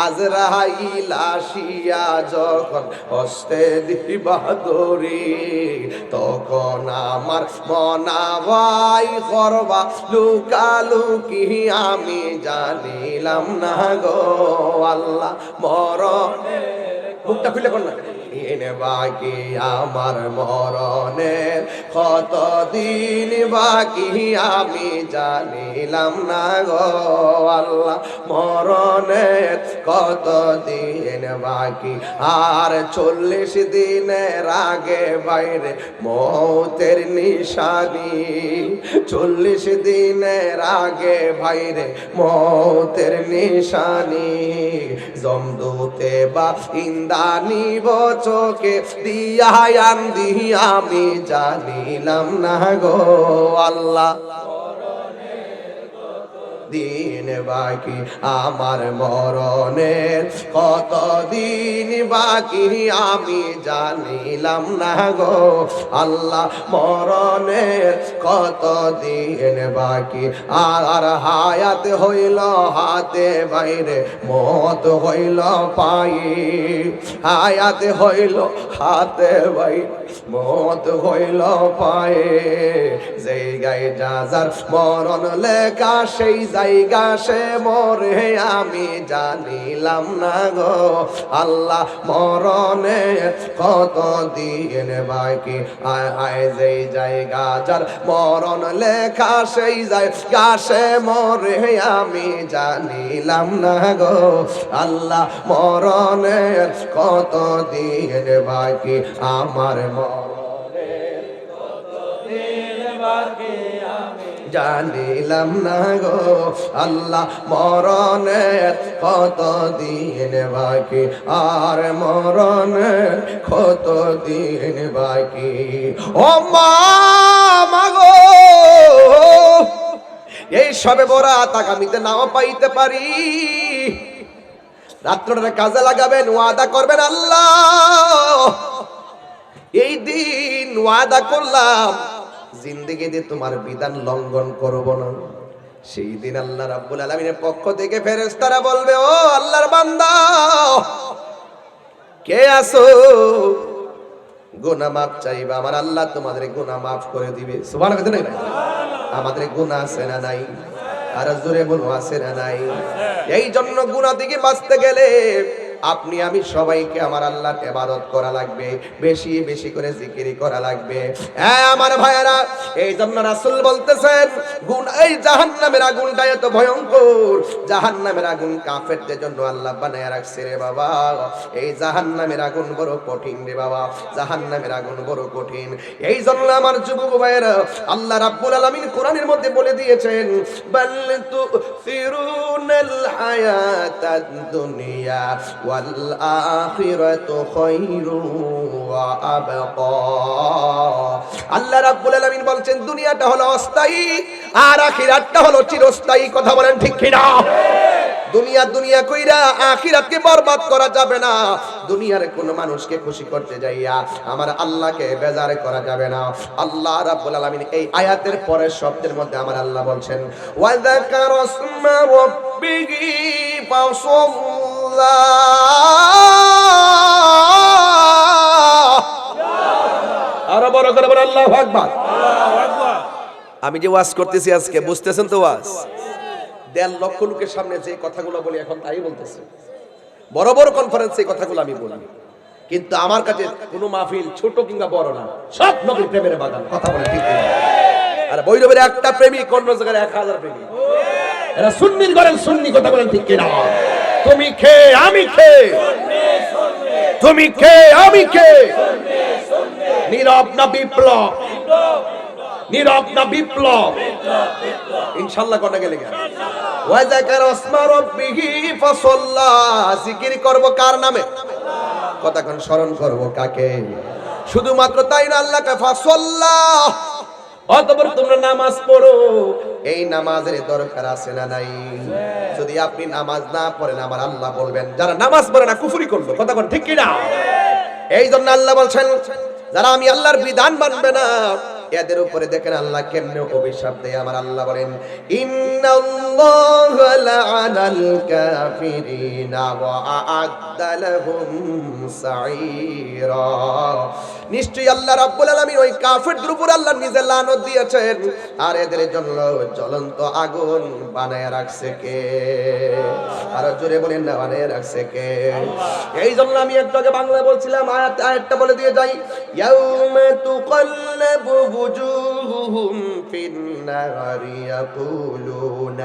আজরাইল আসিয়া যখন হস্তে দিবা ধরি, তখন আমার মনা ভাই করবা লুকালুকি আমি জানিলাম না গো আল্লাহ, মরণের, মুখটা খুলে কর না, বাকি আমার মরণের কতদিন বাকি আমি জানিলাম না গো আল্লাহ, মরণের কতদিন বাকি। আর 40 দিনের আগে বাইরে মৌতের নিশানি, 40 দিনের আগে বাইরে মৌতের নিশানি, জমদূতে বা ইন্দানি চোখে দিয়ায়ান দিহি আমি জানিলাম না গো আল্লাহ, দিন বাকি, আমার মরণের কত দিন বাকি আমি জানিলাম না গো আল্লাহ, মরণের কত দিন বাকি। আর হায়াত হইল হাতে বাইরে, মত হইল পায়ে, হায়াত হইল হাতে বাইরে, মত হইল পায়ে। যেই গায়ে যা যার মরণ লেখা সেই জায়গা সে মরে আমি জানিলাম না গো আল্লাহ, মরণে কত দিন বাকি। আয় আয় যেই জায়গা যার মরণ লেখা সেই জায়গা সে মরে আমি জানিলাম না গো আল্লাহ, মরণে কত দিন বাকি, আমার মরণের কত দিন বাকি আমি জানিলাম না গো আল্লাহ, মরণের কত দিন বাকি, আর মরণের কত দিন বাকি। ও মা গো, এই সবে বরাত আগামীতে নাও পাইতে পারি, রাত্রটা কাজে লাগাবেন, ওয়াদা করবেন আল্লাহ এই দিন ওয়াদা করলাম জিন্দেগিতে তোমার বিধান লঙ্ঘন করব না। সেই দিন আল্লাহ রাব্বুল আলামিনের পক্ষ থেকে ফেরেশতারা বলবে, ও আল্লাহর বান্দা কে আছো, গুনাহ মাফ চাইবা, আমার আল্লাহ তোমাদের গুনাহ মাফ করে দিবে। সুবহানাল্লাহ। আমাদের গুনাহ আছে না নাই? আর জোরে বলো আছে না নাই? এই জন্য গুনাহ থেকে বাঁচতে গেলে আপনি আমি সবাইকে আমার আল্লাহর ইবাদত করা লাগবে, বেশি বেশি করে জিকির করা লাগবে। হ্যাঁ আমার ভাইয়েরা, এই জন্য রাসূল বলতেছেন এই জাহান্নামের আগুনটা এত ভয়ঙ্কর, জাহান্নামের আগুন কাফেরদের জন্য আল্লাহ বানায়া রাখছে রে বাবা, এই জাহান্নামের আগুন বড় কঠিন রে বাবা, জাহান্নামের আগুন বড় কঠিন। এই জন্য আমার যুবক ভাইয়েরা, আল্লাহ রাব্বুল আলামিন কোরআনের মধ্যে বলে দিয়েছেন, বাল তুসিরুনাল হায়াতাদ দুনিয়া ওয়াল আখিরাতু খায়রুন ওয়া আবকা। আল্লাহ রাব্বুল আলামিন বলছেন দুনিয়াটা হলো অস্থায়ী আর আখিরাতটা হলো চিরস্থায়ী। কথা বলেন ঠিক কি না? দুনিয়া দুনিয়া কইরা আখিরাতকে বরবাদ করা যাবে না। দুনিয়ার কোন মানুষকে খুশি করতে যাইয়া আমার আল্লাহকে বেজার করা যাবে না। আল্লাহ রাব্বুল আলামিন এই আয়াতের পরের শব্দের মধ্যে আমার আল্লাহ বলছেন, ওয়া যাকারা ইসমা রাব্বিহি ফাসাল্লা। আরো বড় করে বলেন আল্লাহু আকবার। আল্লাহু আকবার। আমি যে ওয়াজ করতেছি আজকে, বুঝতেছেন তো ওয়াজ? 1.5 লক্ষ লোকের সামনে যে কথাগুলো বলি এখন তাই বলতেছে, বড় বড় কনফারেন্সে এই কথাগুলো আমি বলি, কিন্তু আমার কাছে কোনো মাহফিল ছোট কিংবা বড় না, সব নবীর প্রেমের বাগান। কথা বলে ঠিক না? আর বৈরবের একটা প্রেমিক, অন্য জায়গায় 1000 প্রেমিক। এরা সুন্নির ঘরের সুন্নি। কথা বলেন ঠিক কি না? তুমি কে আমি কে, তুমি কে আমি কে, নীরব না বিপ্লব, নীরব না বিপ্লব, ইনশাআল্লাহ কোন গেলে গেল। ওয়া যাকারা ইসমা রাব্বিহি ফাসাল্লা। জিকির করব কার নামে? কতক্ষণ স্মরণ করব কাকে? শুধুমাত্র তাই না, আল্লাহকে ফাসাল্লা। অতঃপর তোমরা নামাজ পড়ো। এই নামাজের দরকার আছে না নাই? যদি আপনি নামাজ না পড়েন আমার আল্লাহ বলবেন যারা নামাজ পড়ে না কুফরি করলো। কথা বল ঠিক কি না? এই জন্য আল্লাহ বলছেন যারা আমি আল্লাহর বিধান মানবে না এদের উপরে দেখেন আল্লাহ কেমনে অভিশাপ দেয়। আমার আল্লাহ বলেন, ইন্নাল্লাহা লা'আনাল কাফিরিনা ওয়া আ'আদ্দা লাহুম সাঈরা। নিশ্চয়ই আল্লাহ রাব্বুল আলামিন ওই কাফেরদের উপর আল্লাহ নিজে লানত দিয়েছেন, আর এদের জন্য জ্বলন্ত আগুন বানায় রাখছে কে? আর জোরে বলেন না, বানায় রাখছে কে? এই জন্য আমি একটু আগে বাংলায় বলছিলাম, আয়াতটা বলে দিয়ে যাই, ইয়াউমা তুকাল্লাবু وجوههم في النار يقولون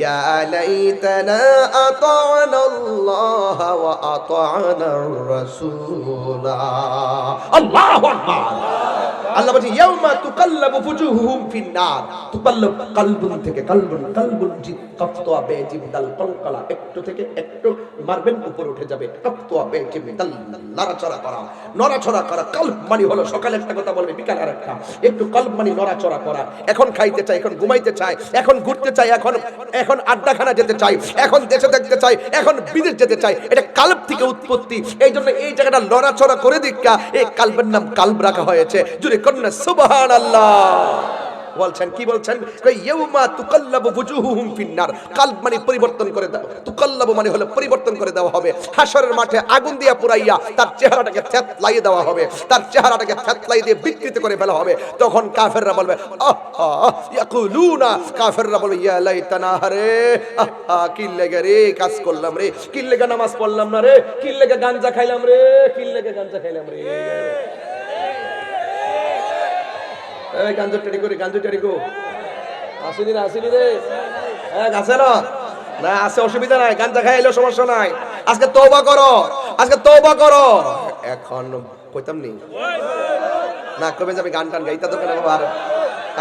يا ليتنا أطعنا الله وأطعنا الرسول. الله أكبر. আল্লাহ বলেন ইয়াউমা তুকাল্লাবু ফুজুহুহুম ফিন্নার, তুকাল্লাব কালবুন থেকে কালবুন জিদ কাফতুয়া বেজিদাল কলকলা, একটু থেকে একটু মারবেন উপরে উঠে যাবে, কাফতুয়া বেজিদাল নড়াচড়া করা। কলব মানে হলো সকালে একটা কথা বলবে বিকালে আরেকটা, একটু কলব মানে নড়াচড়া করা। এখন খাইতে চাই, এখন ঘুমাইতে চাই, এখন ঘুরতে চাই, এখন আড্ডাখানা যেতে চাই, এখন দেশে দেখতে চাই, এখন বিদেশ যেতে চাই। এটা কালব থেকে উৎপত্তি। এই জন্য এই জায়গাটা নড়াচড়া করে দিকা এই কালবের নাম কালব রাখা হয়েছে। জুড়ে কন্যা সুবহানাল্লাহ বলছেন। কি বলছেন? ইয়াউমা তুকাল্লাবু ফুজুহুহুম ফিন্নার, কালব মানে পরিবর্তন করে দাও, তুকাল্লাবু মানে হলো পরিবর্তন করে দেওয়া হবে। হাশরের মাঠে আগুন দিয়া পুরাইয়া তার চেহারাটাকে থেতলাই দেওয়া হবে, তার চেহারাটাকে থেতলাই দিয়ে বিকৃত করে ফেলা হবে। তখন কাফেররা বলবে আহা, ইয়াকুলুনা, কাফেররা বলবে ইয়া লাইতানা, রে আহা কি লেগে রে কাজ করলাম রে, কি লেগে নামাজ পড়লাম না রে, কি লেগে গাঞ্জা খাইলাম রে, কি লেগে গাঞ্জা খাইলাম রে। এই গাঞ্জা টেরি করে, গাঞ্জা টেরি গো আসেনি না, আসেনি রে, হ্যাঁ আছে না, না আছে, অসুবিধা নাই, গাঞ্জা খাইলেও সমস্যা নাই। আজকে তওবা করো, আজকে তওবা করো। এখন কইতাম নি না, কবে যাবে গান টান গাইতা তো কেন বাবা,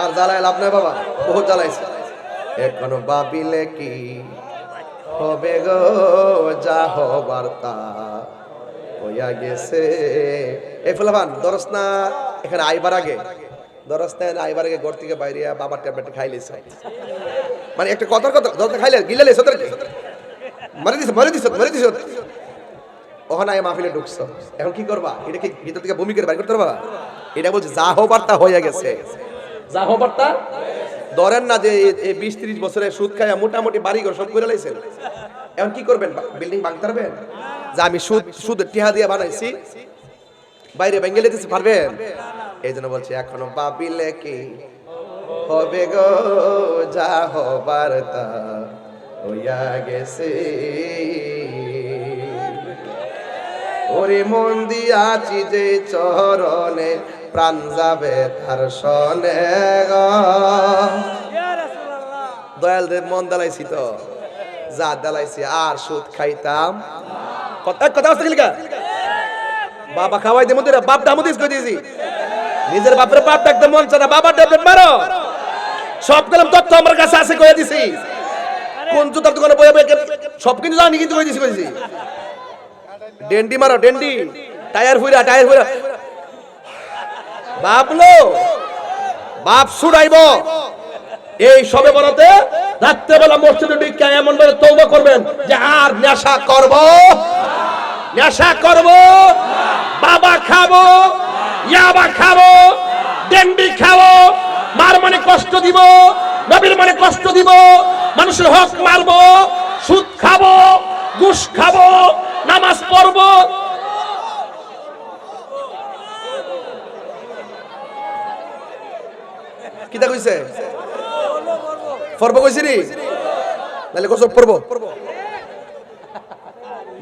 আর জ্বালায় লাভ নাই বাবা, বহুত জ্বালাইছে। এখন ভাবিলে কি হবে গো, যা হবার তা হইয়া গেছে। এই ফুলাবান দরস না, এখানে আইবার আগে দরস্তায় আইবার আগে ঘর থেকে বাইরে বাবার ট্যাবলেট খাইলেছ, মানে একটা কথার কথা দরজা খাইলে গিলে লেছ তোর মারি দিছ ওখানে আয় মাহফিলে ঢুকছ। এখন কি করবা? এটা কি ভিতর থেকে ভূমি করে বাইর করতে পারবা? এটা বলছে যা হবার তা হয়ে গেছে, যা হবার তা। ধরেন না যে 20-30 বছরের সুদ খাইয়া মোটামুটি বাড়ি ঘর সব করে লাইছেন, এখন কি করবেন? বিল্ডিং ভাঙতে পারবেন? যে আমি সুদ টিহা দিয়ে বানাইছি বাইরে ভেঙে লেতেছি, পারবেন? এই জন্য বলছি এখনো ভাবিলে কি হবে গো, যা হবার তা হইয়া গেছে। ওরে মন দিয়াছি যে চরণে, প্রাণ যাবে তার সনে গো। দয়াল রে মন দালাইছি তো, যা দালাইছি আর সুদ খাইতাম। কথা আসতে গেলি বাবা খাওয়াই দে মন্দির, বাপ দামুদিস কই দিয়েছি, নিজের বাপের বাপ দেখতে মন চায় না, বাবার ট্যাবলেট মারো। সব গেলাম তথ্য আমার কাছে আছে, কয়ে দিছি। কোন জুতার দোকানে বইবে সব কিছু জানি, কিন্তু কই দিছি কইছি ডেন্ডি মারো, ডেন্ডি টায়ার ফুইরা বাপলো বাপ ছুড়াইব। এই সবে বলতে রাত্রে বেলা মসজিদে ঢুকে এমন ভাবে তওবা করবেন যে আর নেশা করব, বাবা খাবো, ইয়াবা খাবো, ডেন্ডি খাবো, মার মানে কষ্ট দিব, নবীর মানে কষ্ট দিব, মানুষের হক মারবো, সুদ খাবো, ঘুষ খাবো, নামাজ পড়বো। কিতা কইছে? পড়বো কইছি নি, নাহলে গোসল পড়বো।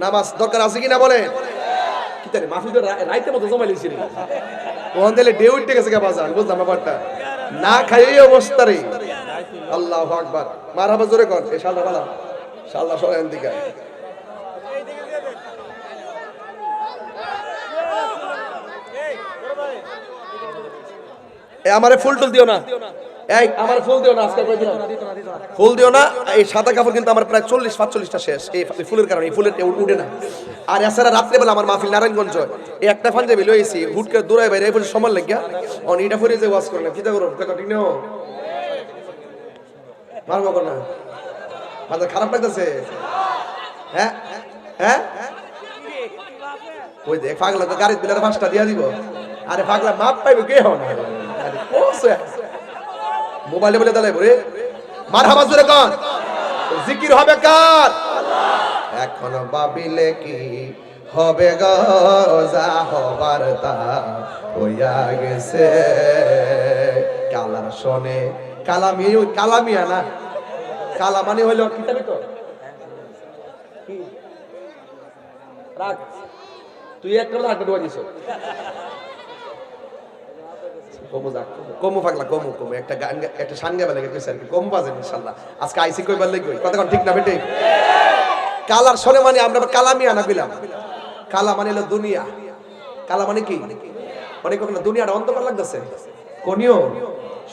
নামাজ দরকার আছে কিনা বলে? কিতা রে মাহফিল রাইতে মতো জমা লিছি রে, ওখান থেকে ডে উঠতে গেছে বাজার, বুঝলাম ব্যাপারটা। না খাইয়ে অবস্থা রে। আল্লাহু আকবার, মারহাবা জোরে কর। এই শালটা ভালো, শালটা সরেন দিকে। আমারে ফুল টুল দিও না, এই আমার ফুল দিও না, আজকে কই দিলাম ফুল দিও না। এই সাদা কাপড় কিন্তু আমার প্রায় 40-45টা শেষ, এই ফুলের কারণে। এই ফুলের উঠে না। আর এছাড়া রাত্রে বেলা আমার মাহফিল নারায়ণগঞ্জ, এই একটা পাঞ্জাবি লইছি, হুট করে দৌড়াই বাইরে এই সময় লাগিয়া অন এটা ফুরে যে ওয়াজ করলাম, কিতা করব কথা ঠিক নাও মারবো না, মাথা খারাপ লাগতেছে। হ্যাঁ হ্যাঁ ওই দেখ পাগলা তো গাড়ির বিলের 5টা দিয়া দিব। আরে পাগলা মাপ পাইবো কে হন? মোবাইলে বলে দালাই ভরে মারহাবা জোরে কর, জিকির হবে কার? এখনো ভাবিলে কি হবে গো, যা হবার তা হইয়া গেছে। কালার শোনে কালামিয়া না, কালা মানে হইলো কিতাবি তো কি রাখ, তুই একটা লাখ ডুবা দিছ। কমু পাগলা কমু একটা গান, একটা শান গাবে লাগে কইছেন কম বাজেন ইনশাআল্লাহ। আজকে আইসি কইবার লাগি কথা কোন ঠিক না বেটে? কালার শোনে মানে আমরা কালামিয়া না কইলাম। কালা মানে হলো দুনিয়া, কালা মানে কি? অনেক না দুনিয়াটা অন্ধকার লাগতেছে, কোনিও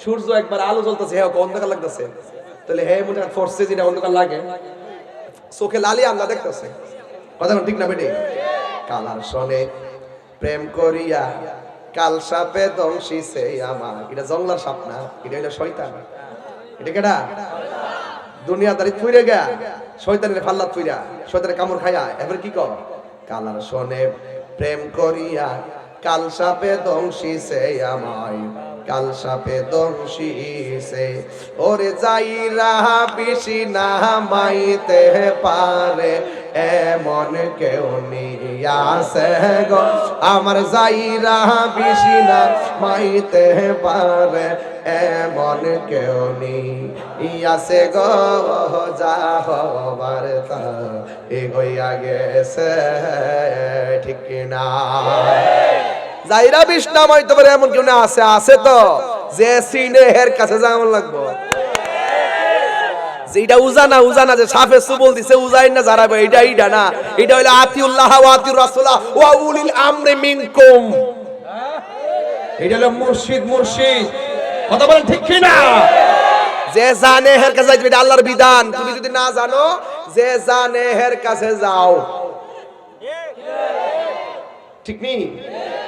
সূর্য একবার আলো জ্বলতেছে, হ্যাঁ অন্ধকার লাগতেছে, তাহলে হ্যাঁ মনে ফোর্সে যেটা অন্ধকার লাগে, চোখে লালি আল্লাহ দেখতেছে, কথা ঠিক না বেটে? কালার শোনে প্রেম করিয়া কাল সাপে দংশিছে আমার, এটা জংলার সাপ না, এটা হইলো শয়তান। এটা কেডা? দুনিয়াদারি থুইরে গা শয়তানের ফাল্লা থুইরা শয়তানের কামড় খায়া এবার কি কর? কালার শোনে প্রেম করিয়া কাল সাপে দংশিছে আমায়, কাল সাপে দংশিছে। ওরে যাইরা বেশি না মাইতে পারে এমন কেউ নিয়াছে গো, আমার যাইরা বেশি না মাইতে পারে এমন কেউ নিয়াছে গো, যা হবার তা এগোইয়া গেছে, ঠিক না? যাইরা বিষ নামাইতে পারে এমন কেউ না আছে? আছে তো, যে সিনে হের কাছে যাওয়া লাগবো, যেটা উজানা উজানা যে সাফে সুবল দিছে উজাইন না যারা, এইটা না, এটা হইলো আতিউল্লাহ ওয়া আতিউর রাসূলা ওয়া উলিল আমরি মিনকুম, এটা হলো মুর্শিদ। কথা বলেন ঠিক কি না? যে জানে হের কাছে যাইবে, এটা আল্লাহর বিধান। তুমি যদি না জানো, যে জানে হের কাছে যাও, ঠিক নি?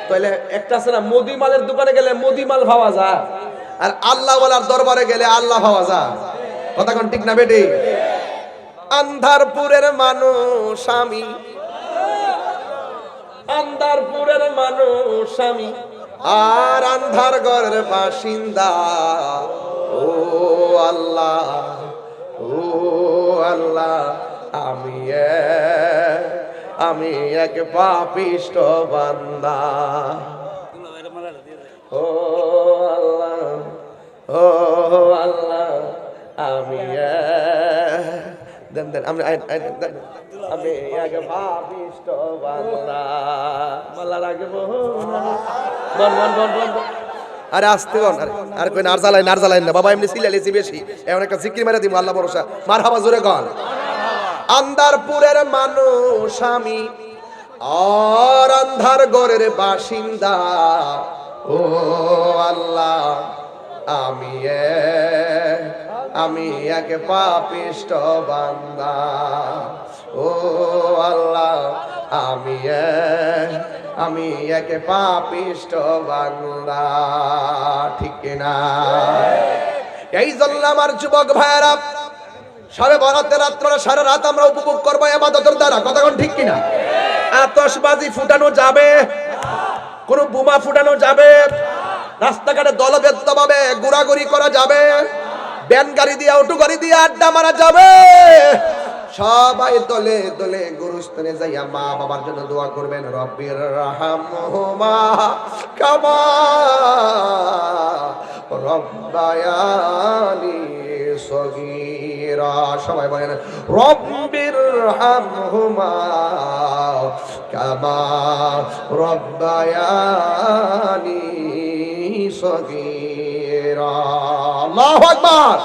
তাহলে একটা আছে না, মুদি মালের দোকানে গেলে মুদি মাল পাওয়া যায়, আর আল্লাহ ওয়ালার দরবারে গেলে আল্লাহ পাওয়া যায়, কথা কোন ঠিক না বেটি? আন্ধারপুরের মানুষ আমি, আন্ধারপুরের মানুষ আমি, আর আন্ধার ঘরের বাসিন্দা, ও আল্লাহ, ও আল্লাহ, আমি এক পাপিষ্ঠ বান্দা, ও আল্লাহ, ও আল্লাহ, আমি দেন আমি এক পাপিষ্ঠ বান্দা, মালা রাখবো বন। আরে আসতে বল, আর কই নার জ্বালাই না বাবা, এমনি সিলাইছি বেশি, এমন একটা জিকির মেরে দিব আল্লাহ ভরসা, মারহাবা জোরে কর। আন্ধারপুরের মানুষ আমি, আর আন্ধার ঘরের বাসিন্দা, ও আল্লাহ, আমি এক পাপিষ্ঠ বান্দা, ও আল্লাহ, আমি এক পাপিষ্ঠ বান্দা, ঠিক না? এই জন্য আমার যুবক ভাইয়েরা, সবে বরাতের রাত্রে সারা রাত আমরা উপভোগ করবো ইবাদতের দ্বারা, কথা কোন ঠিক কিনা? আতশবাজি ফুটানো যাবে, কোন বোমা ফুটানো যাবে, রাস্তাঘাটে দলবেদ্ধ ভাবে ঘোরাঘুরি করা যাবে, ব্যান গাড়ি দিয়ে অটো গাড়ি দিয়ে আড্ডা মারা যাবে, সবাই দলে দলে গুরুস্থানে যাইয়া মা বাবার জন্য দোয়া করবেন, রব্বির রাহমহুমা কামা রব্বায়ানি সগীরা, সবাই বলেন রব্বির রাহমহুমা কামা রব্বায়ানি সগীরা। আল্লাহু আকবার।